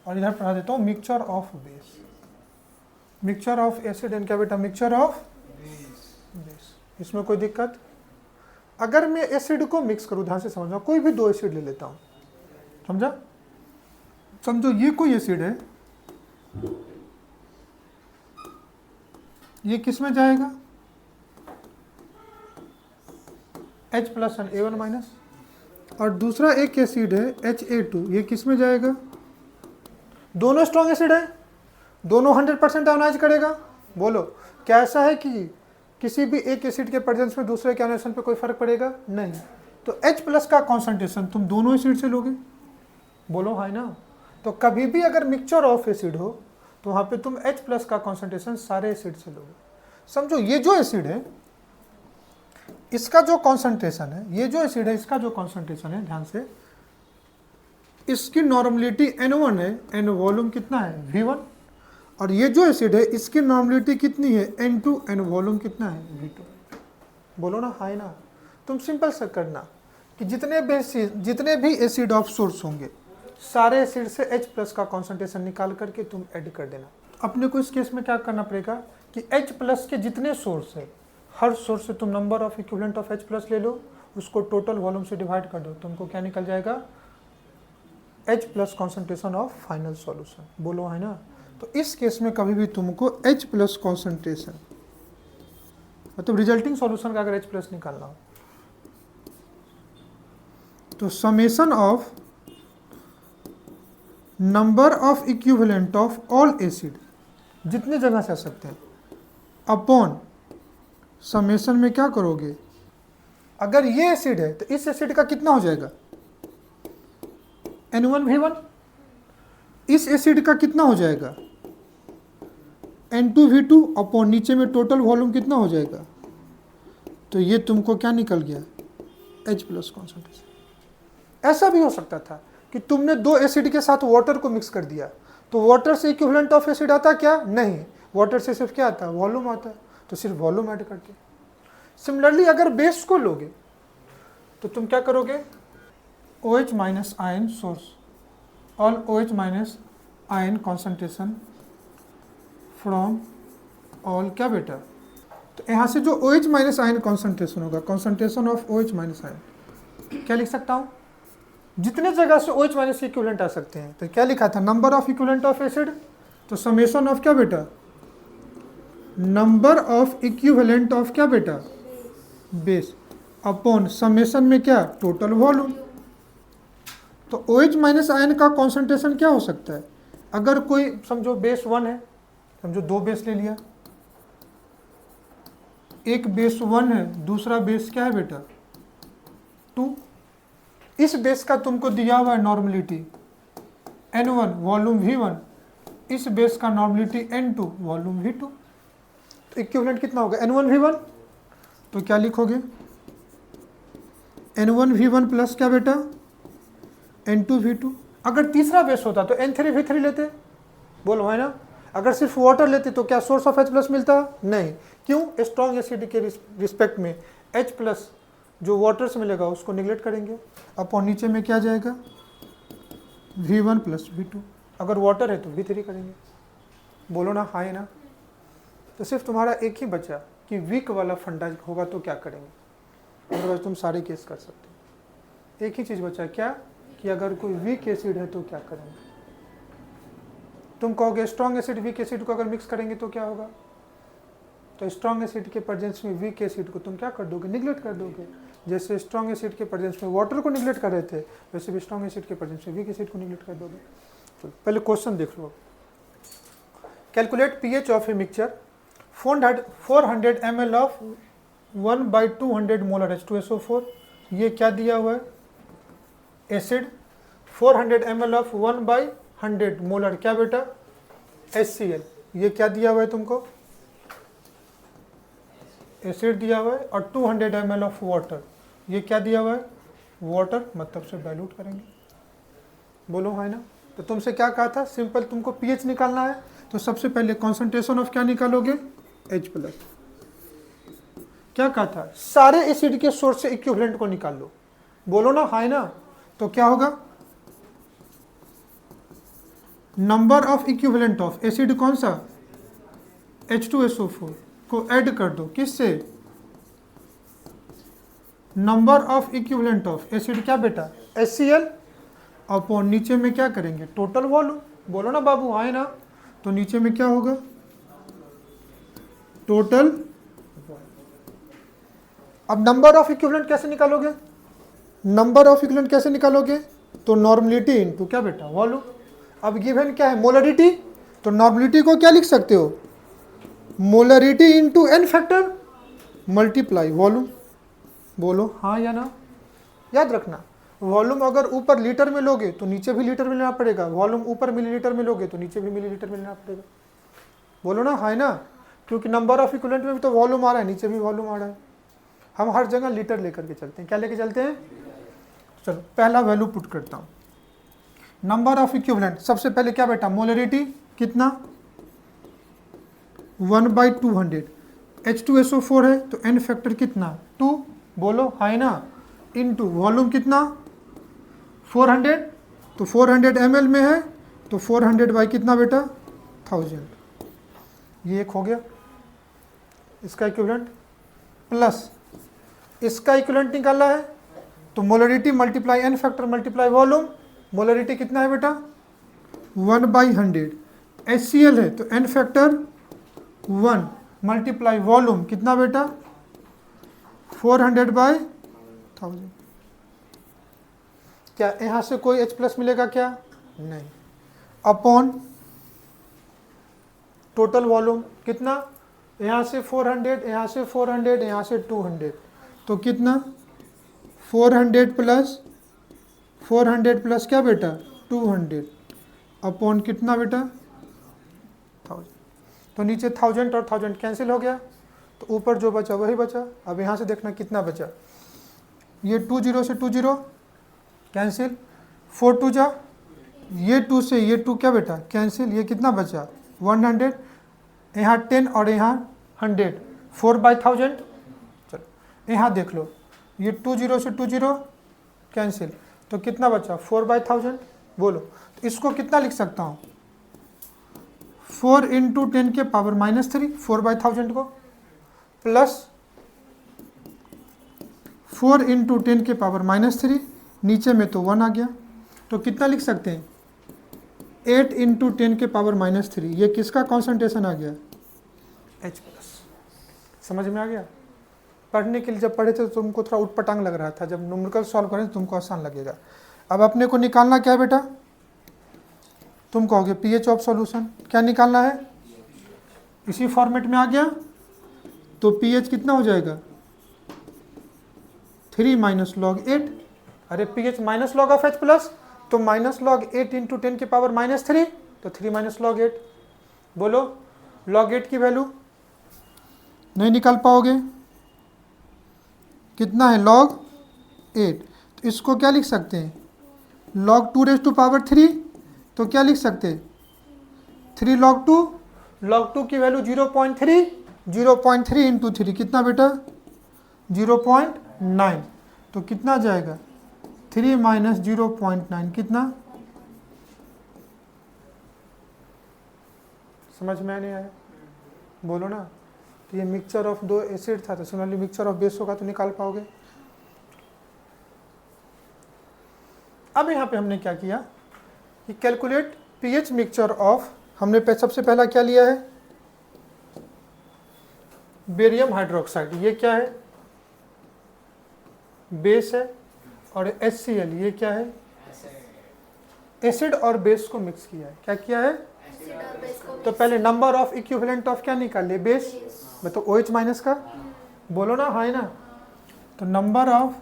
और इधर पढ़ा देता हूँ mixture of base. Mixture of acid and क्या बेटा, मिक्सचर ऑफ बेस। इसमें कोई दिक्कत? अगर मैं एसिड को मिक्स करूँ, ध्यान से समझना, कोई भी 2 एसिड ले लेता हूँ, समझा। समझो ये कोई एसिड है, ये किस में जाएगा, H+ एंड A1-, और दूसरा एक एसिड है Ha2, ये किस में जाएगा। दोनों स्ट्रॉन्ग एसिड है, दोनों 100% आयोनाइज करेगा। बोलो क्या ऐसा है कि किसी भी एक एसिड के प्रेजेंस में दूसरे के आयोनाइजेशन पे कोई फर्क पड़ेगा? नहीं। तो H+ का कॉन्सेंट्रेशन तुम दोनों एसिड से लोगे। बोलो हाँ ना। तो कभी भी अगर मिक्सचर ऑफ एसिड हो तो वहाँ पे तुम H+ का कॉन्सेंट्रेशन सारे एसिड से लोगे। समझो ये जो एसिड है इसका जो कॉन्सेंट्रेशन है, ये जो एसिड है इसका जो कॉन्सेंट्रेशन है, ध्यान से, इसकी नॉर्मलिटी N1 है, N वॉल्यूम कितना है V1, और ये जो एसिड है इसकी नॉर्मलिटी कितनी है N2, N वॉल्यूम कितना है V2। बोलो ना हाँ ना। तुम सिंपल से करना कि जितने भी एसिड ऑफ सोर्स होंगे सारे एसिड से H+ का कॉन्सेंट्रेशन निकाल करके तुम ऐड कर देना। अपने को इस केस में क्या करना पड़ेगा कि H+ के जितने सोर्स है, हर सोर्स से तुम number of equivalent of H+ ले लो, उसको टोटल वॉल्यूम से डिवाइड कर दो, तुमको क्या निकल जाएगा, H+ concentration of final solution. बोलो है ना। तो इस केस में कभी भी तुमको H+ कॉन्सेंट्रेशन, मतलब रिजल्टिंग सॉल्यूशन का अगर H+ निकालना हो तो summation of number of equivalent of all acid, जितने जगह से आ सकते हैं, अपॉन समेशन में क्या करोगे, अगर ये एसिड है तो इस एसिड का कितना हो जाएगा N1V1, इस एसिड का कितना हो जाएगा N2V2, अपॉन नीचे में टोटल वॉल्यूम कितना हो जाएगा। तो ये तुमको क्या निकल गया, H+ कॉन्सेंट्रेशन। ऐसा भी हो सकता था कि तुमने 2 एसिड के साथ वाटर को मिक्स कर दिया, तो वाटर से इक्विवेलेंट ऑफ एसिड आता क्या, नहीं, वाटर से सिर्फ क्या आता, वॉल्यूम आता, तो सिर्फ वॉल्यूम ऐड करके। सिमिलरली अगर बेस को लोगे तो तुम क्या करोगे, OH- ion source, all OH- ion concentration from all क्या बेटा। तो यहाँ से जो OH- आयन कॉन्सेंट्रेशन होगा, कॉन्सेंट्रेशन ऑफ OH- आयन, क्या लिख सकता हूँ, जितने जगह से OH- इक्विवेलेंट आ सकते हैं, तो क्या लिखा था, number of equivalent of acid, तो समेशन ऑफ क्या बेटा, नंबर ऑफ इक्विवेलेंट ऑफ क्या बेटा बेस, अपॉन समेशन में क्या, टोटल वॉल्यूम। तो OH- आयन का कॉन्सेंट्रेशन क्या हो सकता है, अगर कोई समझो बेस 1 है, समझो 2 बेस ले लिया, एक बेस 1 है, दूसरा बेस क्या है बेटा 2, इस बेस का तुमको दिया हुआ है नॉर्मलिटी N1 वॉल्यूम V1, इस बेस का नॉर्मलिटी N2 वॉल्यूम V2, तो इक्विवेलेंट कितना होगा N1V1, तो क्या लिखोगे N1V1 प्लस क्या बेटा N2V2। अगर तीसरा बेस होता तो N3V3 लेते, बोलो है ना। अगर सिर्फ वाटर लेते तो क्या सोर्स ऑफ H+ मिलता, नहीं। क्यों, स्ट्रॉन्ग एसिड के रिस्पेक्ट में H+ जो वाटर से मिलेगा उसको निगलेक्ट करेंगे, अपॉन नीचे में क्या जाएगा V1 प्लस V2, अगर वाटर है तो V3 करेंगे। बोलो ना हाँ ना। तो सिर्फ तुम्हारा एक ही बचा कि वीक वाला फंडा होगा तो क्या करेंगे, अदरवाइज तुम सारे केस कर सकते हो। एक ही चीज़ बचा क्या, कि अगर कोई वीक एसिड है तो क्या करेंगे। तुम कहोगे स्ट्रॉन्ग एसिड वीक एसिड को अगर मिक्स करेंगे तो क्या होगा, तो स्ट्रॉन्ग एसिड के प्रेजेंस में वीक एसिड को तुम क्या कर दोगे, निगलेक्ट कर दोगे। जैसे स्ट्रॉन्ग एसिड के प्रेजेंस में वाटर को निगलेक्ट कर रहे थे, वैसे भी स्ट्रॉन्ग एसिड के प्रेजेंस में वीक एसिड को निगलेक्ट कर दोगे। तो पहले क्वेश्चन देख लो। Calculate pH of a mixture 400 ml of 1/200 molar H2SO4। ये क्या दिया हुआ है, एसिड 400 ml ऑफ 1/100 मोलर क्या बेटा, HCl। ये क्या दिया हुआ है तुमको, एसिड दिया हुआ है, और 200 ml ऑफ वाटर, ये क्या दिया हुआ है, वाटर, मतलब से डाइल्यूट करेंगे। बोलो है ना। तो तुमसे क्या कहा था, सिंपल तुमको पीएच निकालना है, तो सबसे पहले कॉन्सेंट्रेशन ऑफ क्या निकालोगे, H+। क्या कहा था, सारे एसिड के सोर्स से इक्विवेलेंट को निकाल लो। बोलो ना, है ना। तो क्या होगा, number of equivalent of acid कौन सा, H2SO4 को ऐड कर दो, किससे, number of equivalent of acid क्या बेटा, HCl, अपॉन नीचे में क्या करेंगे, टोटल वॉल्यूम। बोलो ना बाबू, आए ना। तो नीचे में क्या होगा, टोटल। अब नंबर ऑफ इक्विवेलेंट कैसे निकालोगे, नंबर ऑफ इक्विवेलेंट कैसे निकालोगे, तो नॉर्मलिटी इनटू क्या बेटा, वॉल्यूम। अब गिवन क्या है, मोलरिटी, तो नॉर्मलिटी को क्या लिख सकते हो, molarity into n factor multiply volume. बोलो हाँ या ना। याद रखना, वॉल्यूम अगर ऊपर लीटर में लोगे तो नीचे भी लीटर में लेना पड़ेगा, वॉल्यूम ऊपर मिलीलीटर में लोगे तो नीचे भी मिलीलीटर में लेना पड़ेगा। बोलो ना, है ना। क्योंकि नंबर ऑफ इक्विवेलेंट में भी तो वॉल्यूम आ रहा है, नीचे भी वॉल्यूम आ रहा है। हम हर जगह लीटर लेकर के चलते हैं। क्या लेके चलते हैं, चलो पहला वैल्यू पुट करता हूँ, नंबर ऑफ इक्विवेलेंट। सबसे पहले क्या बेटा, मोलरिटी कितना, 1/200, H2SO4 है तो एन फैक्टर कितना, 2। बोलो है ना, इनटू वॉल्यूम कितना, 400, तो 400 ml में है तो 400 बाई कितना बेटा, 1000। ये एक हो गया इसका इक्विवेलेंट, प्लस इसका इक्विवेलेंट निकालना है तो molarity multiply n factor multiply volume. Molarity कितना है बेटा, 1/100, HCl है तो एन फैक्टर 1 मल्टीप्लाई वॉल्यूम कितना बेटा, 400/1000। क्या यहाँ से कोई H+ मिलेगा क्या, नहीं। अपॉन टोटल वॉल्यूम कितना, यहाँ से 400, यहाँ से 400, यहाँ से 200, तो कितना 400 प्लस क्या बेटा 200 अपॉन कितना बेटा 1000। तो नीचे 1000 और 1000 कैंसिल हो गया, तो ऊपर जो बचा वही बचा। अब यहाँ से देखना कितना बचा, ये 20 से 20 कैंसिल, 4 2 जा, ये 2 से ये 2 क्या बेटा कैंसिल, ये कितना बचा 100, यहाँ 10 और यहाँ 100, 4/1000। चलो यहाँ देख लो, ये 20 से 20 कैंसिल, तो कितना बचा 4/1000। बोलो तो इसको कितना लिख सकता हूँ, 4 × 10 के पावर -3 4/1000 को, प्लस 4 × 10 के पावर -3, नीचे में तो 1 आ गया, तो कितना लिख सकते हैं 8 × 10 के पावर -3। ये किसका कॉन्सेंट्रेशन आ गया, H+। समझ में आ गया। पढ़ने के लिए जब पढ़े थे तो तुमको थोड़ा उटपटांग लग रहा था, जब न्यूमेरिकल सॉल्व करें तो तुमको आसान लगेगा। अब अपने को निकालना क्या है बेटा, तुम कहोगे पीएच ऑफ सॉल्यूशन, क्या निकालना है, इसी फॉर्मेट में आ गया, तो पीएच कितना हो जाएगा 3 - log 8। अरे pH minus log of H+, तो -log 8 × 10 के पावर -3, तो 3 - log 8। बोलो log 8 की वैल्यू नहीं निकाल पाओगे, कितना है log 8, तो इसको क्या लिख सकते हैं log 2⁻3, तो क्या लिख सकते हैं 3 log 2, log 2 की वैल्यू 0.3, 0.3 × 3 कितना बेटा 0.9, तो कितना जाएगा 3 - 0.9 कितना, समझ में नहीं आया, बोलो ना। तो ये मिक्सचर ऑफ 2 एसिड था, तो सिमिलरली मिक्सचर ऑफ बेस होगा तो निकाल पाओगे। अब यहाँ पे हमने क्या किया कि कैलकुलेट पीएच मिक्सचर ऑफ हमने सबसे पहला क्या लिया है, बेरियम हाइड्रोक्साइड, ये क्या है, बेस है, और HCl ये क्या है, एसिड और बेस को मिक्स किया है। क्या किया है, तो पहले नंबर ऑफ इक्विवेलेंट ऑफ क्या निकाल ले, बेस, मैं तो OH माइनस का, बोलो ना, हाँ ना, तो नंबर ऑफ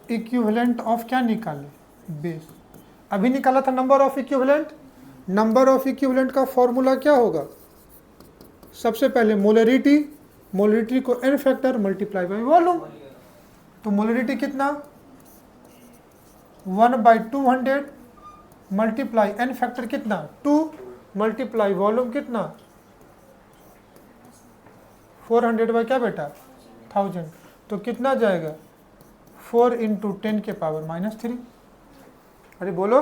इक्विवेलेंट ऑफ क्या निकाल ले, बेस। अभी निकाला था number of equivalent, number of equivalent का फॉर्मूला क्या होगा, सबसे पहले मोलरिटी, मोलरिटी को n factor multiply by volume, तो मोलरिटी कितना 1/200 मल्टीप्लाई n फैक्टर कितना 2 मल्टीप्लाई वॉल्यूम कितना 400 बाई क्या बेटा 1000, तो कितना जाएगा 4 × 10 के पावर -3। अरे बोलो,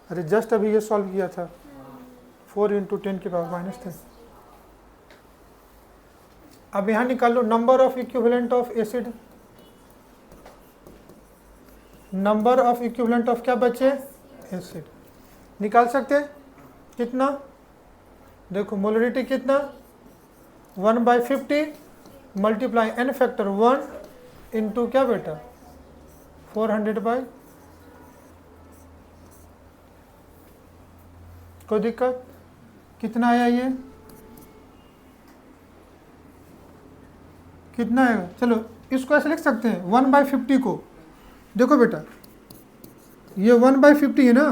अरे जस्ट अभी ये सॉल्व किया था, 4 × 10 के पावर -3। अब यहाँ निकाल लो number of equivalent of acid, number of equivalent of क्या बचे, एसिड, निकाल सकते हैं कितना, देखो मोलरिटी कितना 1/50 मल्टीप्लाई n फैक्टर 1 इंटू क्या बेटा 400 बाई, कोई दिक्कत, कितना आया ये, कितना आएगा, चलो इसको ऐसे लिख सकते हैं 1/50 को, देखो बेटा ये 1/50 है ना,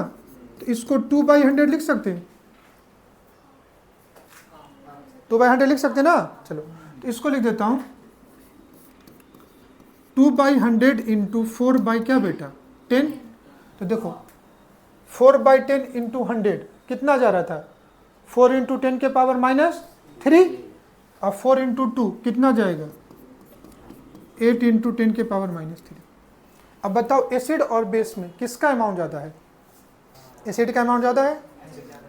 तो इसको 2/100 लिख सकते हैं, 2/100 लिख सकते हैं ना, चलो तो इसको लिख देता हूँ 2/100 इंटू 4 बाई क्या बेटा 10, तो देखो 4/10 इंटू 100 कितना जा रहा था 4 × 10 के पावर -3, और 4 × 2 कितना जाएगा 8 × 10 के पावर -3। अब बताओ एसिड और बेस में किसका अमाउंट ज़्यादा है, एसिड का अमाउंट ज़्यादा है,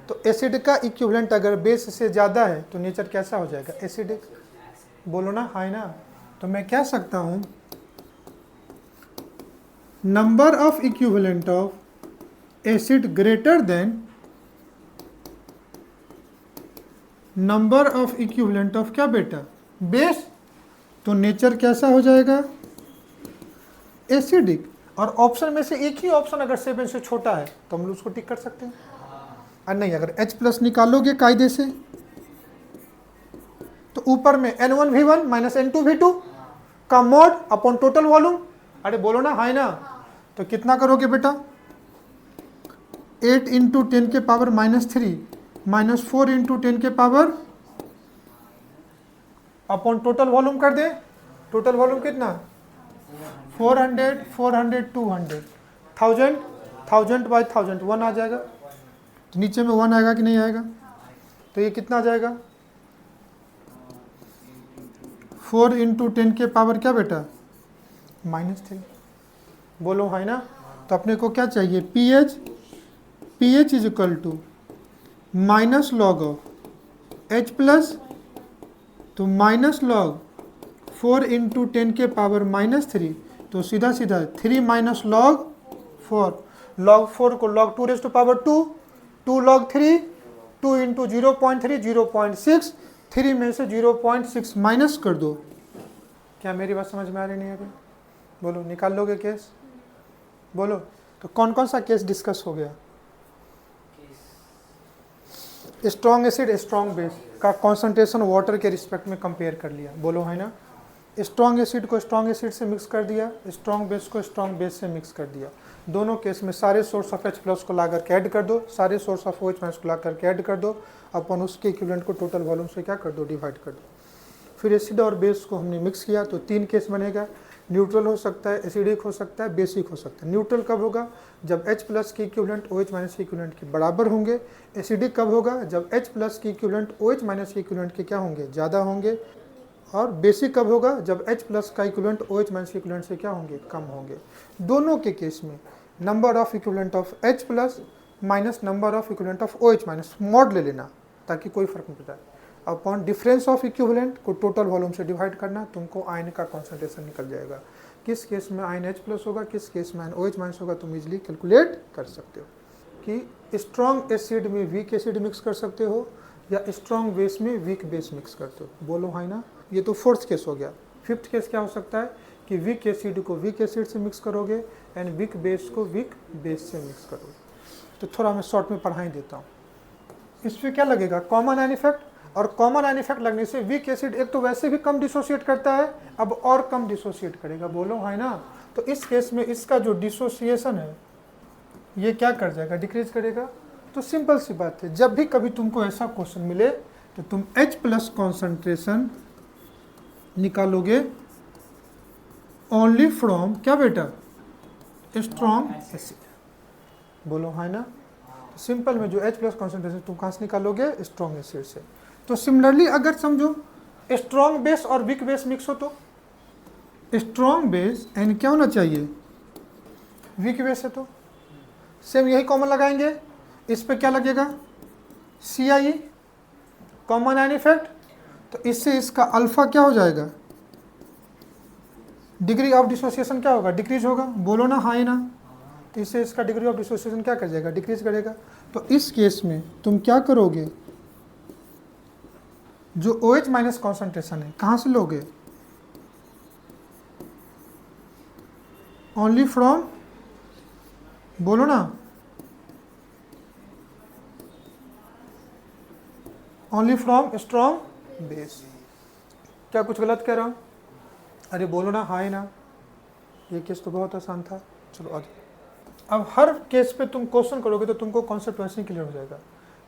तो एसिड का इक्विवेलेंट अगर बेस से ज़्यादा है तो नेचर कैसा हो जाएगा, एसिडिक, बोलो ना, हाँ ना, तो मैं कह सकता हूँ number of equivalent of acid greater than number of equivalent of क्या बेटा बेस, तो नेचर कैसा हो जाएगा, एसिडिक। और ऑप्शन में से एक ही ऑप्शन अगर 7 से छोटा है तो हम लोग उसको टिक कर सकते हैं, और नहीं अगर H+ निकालोगे कायदे से तो ऊपर में N1V1 - N2V2 का मोड अपॉन टोटल वॉल्यूम, अरे बोलो ना, हाँ ना, तो कितना करोगे बेटा 8 × 10 के पावर -3 -4 × 10 के पावर अपॉन टोटल वॉल्यूम कर दे, टोटल वॉल्यूम कितना 400 400 200 1000 बाई 1000 1 आ जाएगा, तो नीचे में 1 आएगा कि नहीं आएगा, तो ये कितना आ जाएगा 4 × 10 के पावर क्या बेटा -3, बोलो है ना, तो अपने को क्या चाहिए pH is equal to -log of H+, तो -log 4 × 10 के पावर -3, तो सीधा सीधा 3 - log 4, log 4 को log 2⁻², 2 log 3, 2 × 0.3 0.6, 3 में से 0.6 माइनस कर दो। क्या मेरी बात समझ में आ रही नहीं है अभी, बोलो निकाल लोगे केस, बोलो, तो कौन कौन सा केस डिस्कस हो गया, स्ट्रॉन्ग एसिड स्ट्रॉन्ग बेस का कॉन्सेंट्रेशन वाटर के रिस्पेक्ट में कंपेयर कर लिया, बोलो है ना, स्ट्रॉन्ग एसिड को स्ट्रॉन्ग एसिड से मिक्स कर दिया, स्ट्रॉन्ग बेस को स्ट्रॉन्ग बेस से मिक्स कर दिया, दोनों केस में सारे सोर्स ऑफ H+ को ला करके ऐड कर दो, सारे सोर्स ऑफ OH- को ला करके ऐड कर दो, अपन उसके इक्विवेलेंट को टोटल वॉल्यूम से क्या कर दो, डिवाइड कर दो। फिर एसिड और बेस को हमने मिक्स किया तो 3 केस बनेगा, न्यूट्रल हो सकता है, एसिडिक हो सकता है, बेसिक हो सकता है। न्यूट्रल कब होगा, जब H+ की इक्विवेलेंट OH- के इक्विवेलेंट के बराबर होंगे। एसिडिक कब होगा, जब H+ की इक्विवेलेंट OH- के इक्विवेलेंट के क्या होंगे, ज़्यादा होंगे। और बेसिक कब होगा, जब H+ का इक्विवेलेंट OH- के इक्विवेलेंट से क्या होंगे, कम होंगे। दोनों के केस में number of equivalent of H+ minus number of equivalent of OH- mod ले लेना ताकि कोई फर्क नहीं पड़ता। अपॉन डिफरेंस ऑफ इक्विवेलेंट को टोटल वॉल्यूम से डिवाइड करना, तुमको आयन का कॉन्सेंट्रेशन निकल जाएगा। किस केस में आयन H+ होगा, किस केस में आयन OH- होगा, तुम इजीली कैलकुलेट कर सकते हो। कि स्ट्रॉन्ग एसिड में वीक एसिड मिक्स कर सकते हो या स्ट्रॉन्ग बेस में वीक बेस मिक्स करते हो, बोलो हाँ ना। ये तो फोर्थ केस हो गया। फिफ्थ केस क्या हो सकता है कि वीक एसिड को वीक एसिड से मिक्स करोगे एंड वीक बेस को वीक बेस से मिक्स करोगे। तो थोड़ा मैं शॉर्ट में पढ़ा ही देता हूँ। इस पर क्या लगेगा, कॉमन आयन इफेक्ट, और कॉमन आयन इफेक्ट लगने से वीक एसिड एक तो वैसे भी कम डिसोशिएट करता है, अब और कम डिसोशिएट करेगा, बोलो है ना। तो इस केस में इसका जो डिसोसिएशन है ये क्या कर जाएगा, डिक्रीज करेगा। तो सिंपल सी बात है, जब भी कभी तुमको ऐसा क्वेश्चन मिले तो तुम H प्लस कॉन्सेंट्रेशन निकालोगे ओनली फ्रॉम क्या बेटा, स्ट्रॉन्ग एसिड, बोलो है ना। तो सिंपल में जो H प्लस कॉन्सेंट्रेशन तुम कहाँ से निकालोगे, स्ट्रॉन्ग एसिड से। तो सिमिलरली अगर समझो स्ट्रॉन्ग बेस और वीक बेस मिक्स हो तो स्ट्रॉन्ग बेस एंड क्या होना चाहिए, वीक बेस है, तो सेम यही कॉमन लगाएंगे। इस पे क्या लगेगा, CI कॉमन आयन इफेक्ट, तो इससे इसका अल्फा क्या हो जाएगा, डिग्री ऑफ डिसोसिएशन क्या होगा, डिक्रीज होगा, बोलो ना हाँ ना। तो इससे इसका डिग्री ऑफ डिसोसिएशन क्या कर जाएगा, डिक्रीज करेगा। तो इस केस में तुम क्या करोगे, जो OH माइनस कॉन्सेंट्रेशन है कहाँ से लोगे, ओनली फ्रॉम, बोलो ना, ओनली फ्रॉम स्ट्रॉन्ग बेस। क्या कुछ गलत कह रहा हूँ, अरे बोलो ना हाँ ना। ये केस तो बहुत आसान था। चलो आगे, अब हर केस पे तुम क्वेश्चन करोगे तो तुमको कॉन्सेप्ट वैसे ही क्लियर हो जाएगा।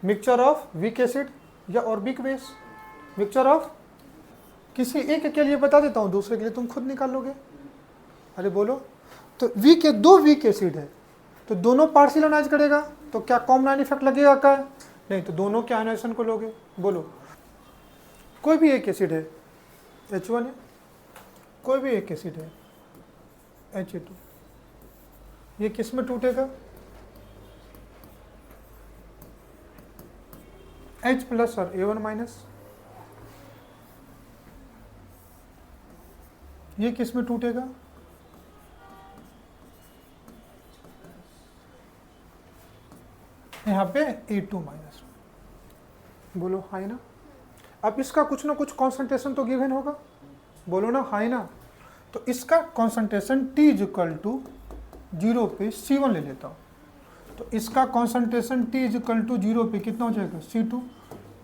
मिक्सचर ऑफ वीक एसिड या और वीक बेस, मिक्सचर ऑफ किसी एक के लिए बता देता हूँ, दूसरे के लिए तुम खुद निकाल लोगे। अरे बोलो, तो दो वीक एसिड है तो दोनों पार्शियल आयनाइज करेगा, तो क्या कॉमन आयन इफेक्ट लगेगा क्या, नहीं, तो दोनों के आयनाइजेशन को लोगे। बोलो, कोई भी एक एसिड है, H1 है, कोई भी एक एसिड है Ha2, ये किस में टूटेगा, H प्लस और A1 माइनस, ये किस में टूटेगा, यहाँ पे A2 माइनस। बोलो हाई ना। अब इसका कुछ ना कुछ कॉन्सेंट्रेशन तो गिवन होगा, बोलो ना हाई ना। तो इसका concentration T is equal to 0 पे C1 ले लेता हूँ। तो इसका concentration T is equal to 0 पे कितना हो जाएगा, C2,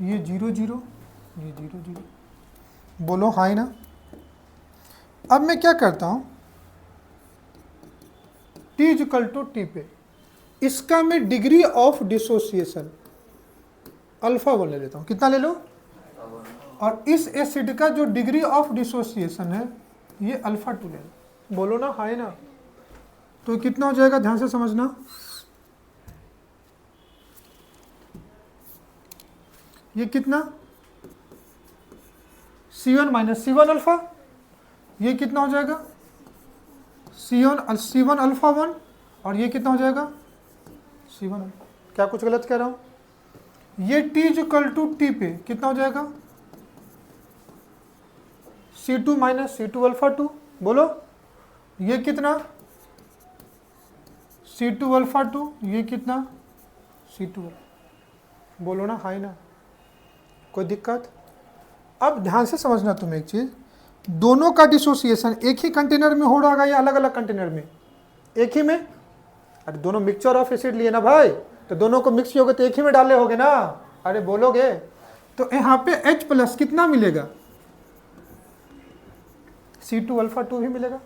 ये 0 0, ये 0 0, बोलो हाई ना। अब मैं क्या करता हूँ, T is equal to T पे इसका मैं डिग्री ऑफ डिसोसिएशन अल्फा 1 ले लेता हूँ, कितना ले लो, और इस एसिड का जो डिग्री ऑफ डिसोसिएशन है ये अल्फा 2 ले लो, बोलो ना हाई ना। तो कितना हो जाएगा, ध्यान से समझना, ये कितना C1 माइनस C1 अल्फा, ये कितना हो जाएगा C1 अल्फा 1, और ये कितना हो जाएगा C1 अल्फा। क्या कुछ गलत कह रहा हूँ, ये T is equal to T पे कितना हो जाएगा C2 माइनस C2 अल्फा 2, बोलो ये कितना C2 अल्फा 2, ये कितना C2 अल्फा, बोलो ना हाई ना। कोई दिक्कत। अब ध्यान से समझना तुम एक चीज, दोनों का डिसोसिएशन एक ही कंटेनर में हो रहा है या अलग अलग कंटेनर में, एक ही में। अरे दोनों मिक्सचर ऑफ एसिड लिए ना भाई, तो दोनों को मिक्स होगे तो एक ही में डाले होगे ना, अरे बोलोगे। तो यहाँ पे H प्लस कितना मिलेगा, C2 अल्फा 2 भी मिलेगा,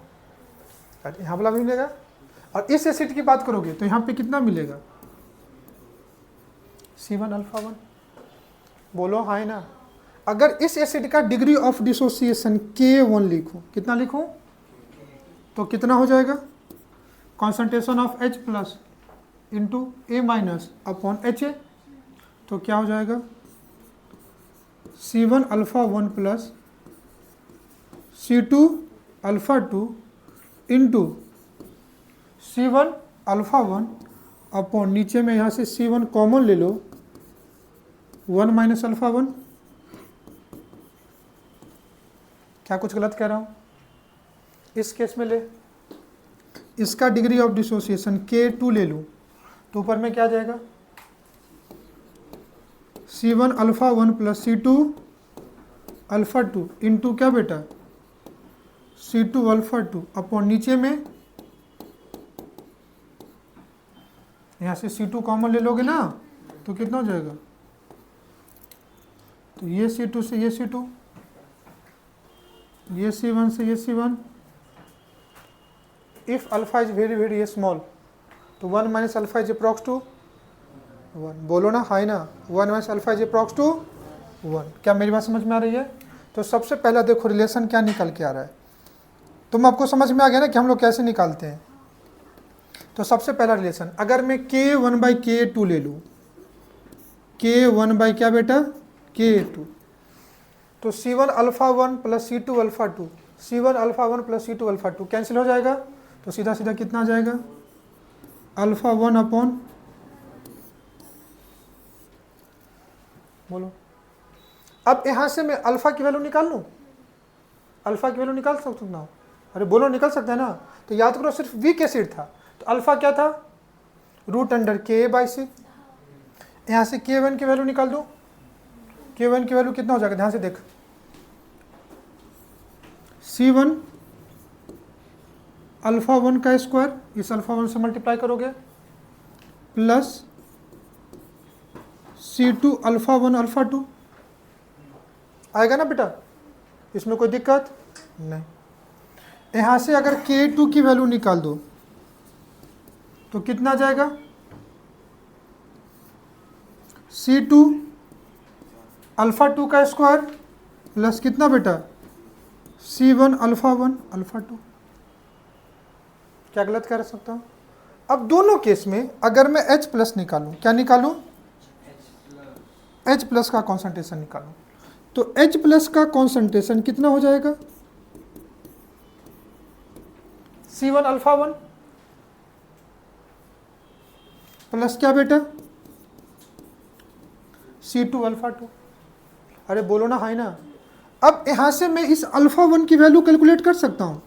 अरे यहाँ वाला भी मिलेगा। और इस एसिड की बात करोगे तो यहाँ पे कितना मिलेगा C1 अल्फा 1, बोलो हाई ना। अगर इस एसिड का डिग्री ऑफ डिसोसिएशन K1 लिखूं, कितना लिखूं, तो कितना हो जाएगा, concentration of H plus into A minus upon HA, तो क्या हो जाएगा C1 alpha 1 plus C2 alpha 2 into C1 alpha 1 upon, नीचे में यहाँ से C1 कॉमन ले लो, 1 माइनस अल्फा 1। क्या कुछ गलत कह रहा हूँ, इस केस में ले, इसका डिग्री ऑफ डिसोसिएशन K2 ले लूँ, तो ऊपर में क्या आ जाएगा, C1 alpha 1 plus C2 alpha 2 into क्या बेटा, C2 अल्फा 2 अपॉन नीचे में, यहाँ से C2 कॉमन ले लोगे ना तो कितना हो जाएगा, तो ये C2 से ये C2, ये C1 से ये C1, if alpha is very very small तो 1 minus alpha is approx to 1, बोलो ना, हाई ना, 1 minus alpha is approx to 1। क्या मेरी बात समझ में आ रही है? तो सबसे पहला देखो रिलेशन क्या निकल के आ रहा है, तुम आपको समझ में आ गया ना कि हम लोग कैसे निकालते हैं। तो सबसे पहला रिलेशन, अगर मैं K1/K2 ले लूँ, K1 बाई क्या बेटा, K2, तो C1 alpha 1 plus C2 alpha 2, C1 alpha 1 plus C2 alpha 2 cancel हो जाएगा, तो सीधा सीधा कितना आ जाएगा, अल्फा 1 अपॉन, बोलो। अब यहाँ से मैं अल्फा की वैल्यू निकाल लूँ, अल्फा की वैल्यू निकाल सकता हूँ ना, अरे बोलो निकल सकता है ना। तो याद करो सिर्फ वीक एसिड था, तो अल्फा क्या था, रूट अंडर Ka/C। यहाँ से K1 की वैल्यू निकाल दो, K1 की वैल्यू कितना हो जाएगा, ध्यान से देख, C1 अल्फा 1 का स्क्वायर, इस अल्फा 1 से मल्टीप्लाई करोगे, प्लस C2 अल्फा 1 अल्फा 2 आएगा ना बेटा, इसमें कोई दिक्कत नहीं। यहाँ से अगर K2 की वैल्यू निकाल दो तो कितना जाएगा, C2 अल्फा 2 का स्क्वायर प्लस कितना बेटा, C1 अल्फा 1 अल्फा 2। क्या गलत कर सकता हूँ? अब दोनों केस में अगर मैं H प्लस निकालूं, क्या निकालूं, H प्लस का कॉन्सेंट्रेशन निकालूं, तो H प्लस का कॉन्सेंट्रेशन कितना हो जाएगा, C1 अल्फा 1 प्लस क्या बेटा, C2 अल्फा 2। अरे बोलो ना, हाई ना। अब यहाँ से मैं इस अल्फा 1 की वैल्यू कैलकुलेट कर सकता हूँ,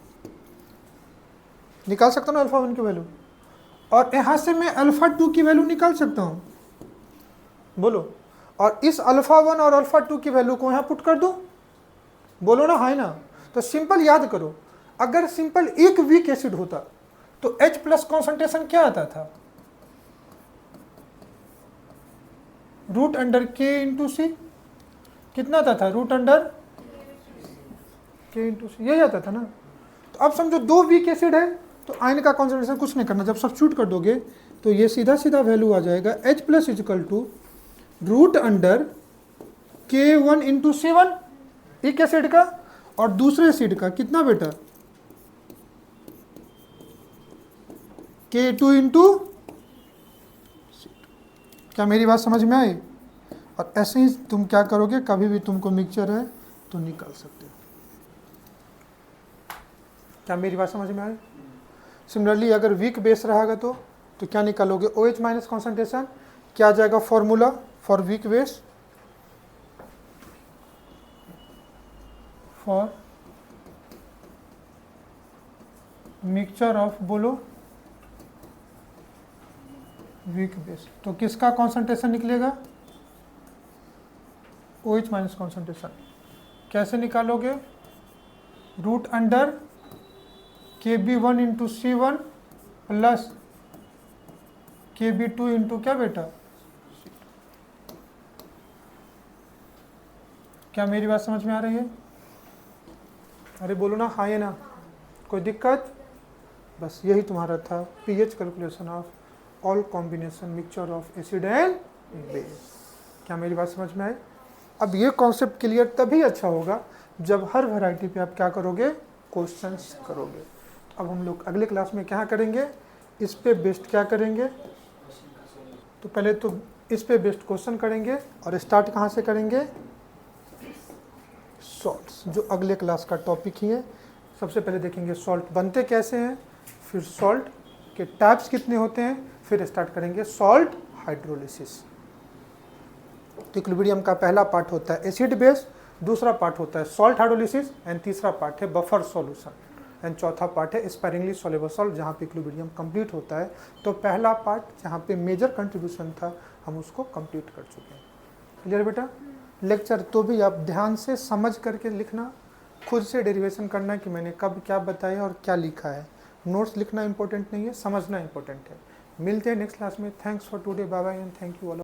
निकाल सकता हूँ ना अल्फा 1 की वैल्यू, और यहाँ से मैं अल्फा 2 की वैल्यू निकाल सकता हूँ, बोलो। और इस अल्फा 1 और अल्फा 2 की वैल्यू को यहाँ पुट कर दूँ, बोलो ना, हाई ना। तो सिंपल याद करो, अगर सिंपल एक वीक एसिड होता तो H प्लस कॉन्सेंट्रेशन क्या आता था, रूट अंडर K इंटू सी, कितना आता था, रूट अंडर K इंटू सी, यही आता था ना। तो अब समझो दो वीक एसिड है तो आयन का कॉन्सेंट्रेशन कुछ नहीं करना, जब सब्स्टिट्यूट कर दोगे तो ये सीधा सीधा वैल्यू आ जाएगा H plus equal to root under K1 into C1 एक एसिड का, और दूसरे एसिड का कितना बेटा, K2 इंटू। क्या मेरी बात समझ में आई? और ऐसे ही तुम क्या करोगे, कभी भी तुमको मिक्सचर है तो निकाल सकते हो। क्या मेरी बात समझ में आई? सिमिलरली अगर वीक बेस रहेगा तो क्या निकालोगे, OH माइनस कॉन्सेंट्रेशन, क्या आ जाएगा formula for weak base, for mixture of, बोलो, वीक बेस। तो किसका कॉन्सेंट्रेशन निकलेगा, OH माइनस कॉन्सेंट्रेशन। कैसे निकालोगे, root under Kb1 into C1 plus Kb2 into क्या बेटा, क्या मेरी बात समझ में आ रही है? अरे बोलो ना, हाँ या ना, कोई दिक्कत? बस यही तुम्हारा था pH calculation of all combination mixture of acid and base. क्या मेरी बात समझ में आई? अब ये कॉन्सेप्ट क्लियर तभी अच्छा होगा जब हर वैरायटी पे आप क्या करोगे, क्वेश्चंस करोगे। अब हम लोग अगले क्लास में क्या करेंगे, इस पे बेस्ड क्या करेंगे, तो पहले तो इस पे बेस्ड क्वेश्चन करेंगे, और स्टार्ट कहाँ से करेंगे, सॉल्ट्स, जो अगले क्लास का टॉपिक ही है। सबसे पहले देखेंगे सॉल्ट बनते कैसे हैं, फिर सॉल्ट के टाइप्स कितने होते हैं, फिर स्टार्ट करेंगे सॉल्ट हाइड्रोलिसिस। तो इक्विलिब्रियम का पहला पार्ट होता है एसिड बेस, दूसरा पार्ट होता है सॉल्ट हाइड्रोलिसिस, एंड तीसरा पार्ट है बफर सॉल्यूशन। एंड चौथा पार्ट है स्पैरिंगली सॉल्युबल सॉल्ट, जहाँ पे इक्विलिब्रियम कंप्लीट होता है। तो पहला पार्ट जहाँ पे मेजर कंट्रीब्यूशन था हम उसको कंप्लीट कर चुके हैं। क्लियर बेटा? लेक्चर तो भी आप ध्यान से समझ करके लिखना, खुद से डेरिवेशन करना कि मैंने कब क्या बताया और क्या लिखा है। नोट्स लिखना इंपॉर्टेंट नहीं है, समझना इंपॉर्टेंट है। मिलते हैं नेक्स्ट क्लास में। Thanks for today, bye bye and thank you all.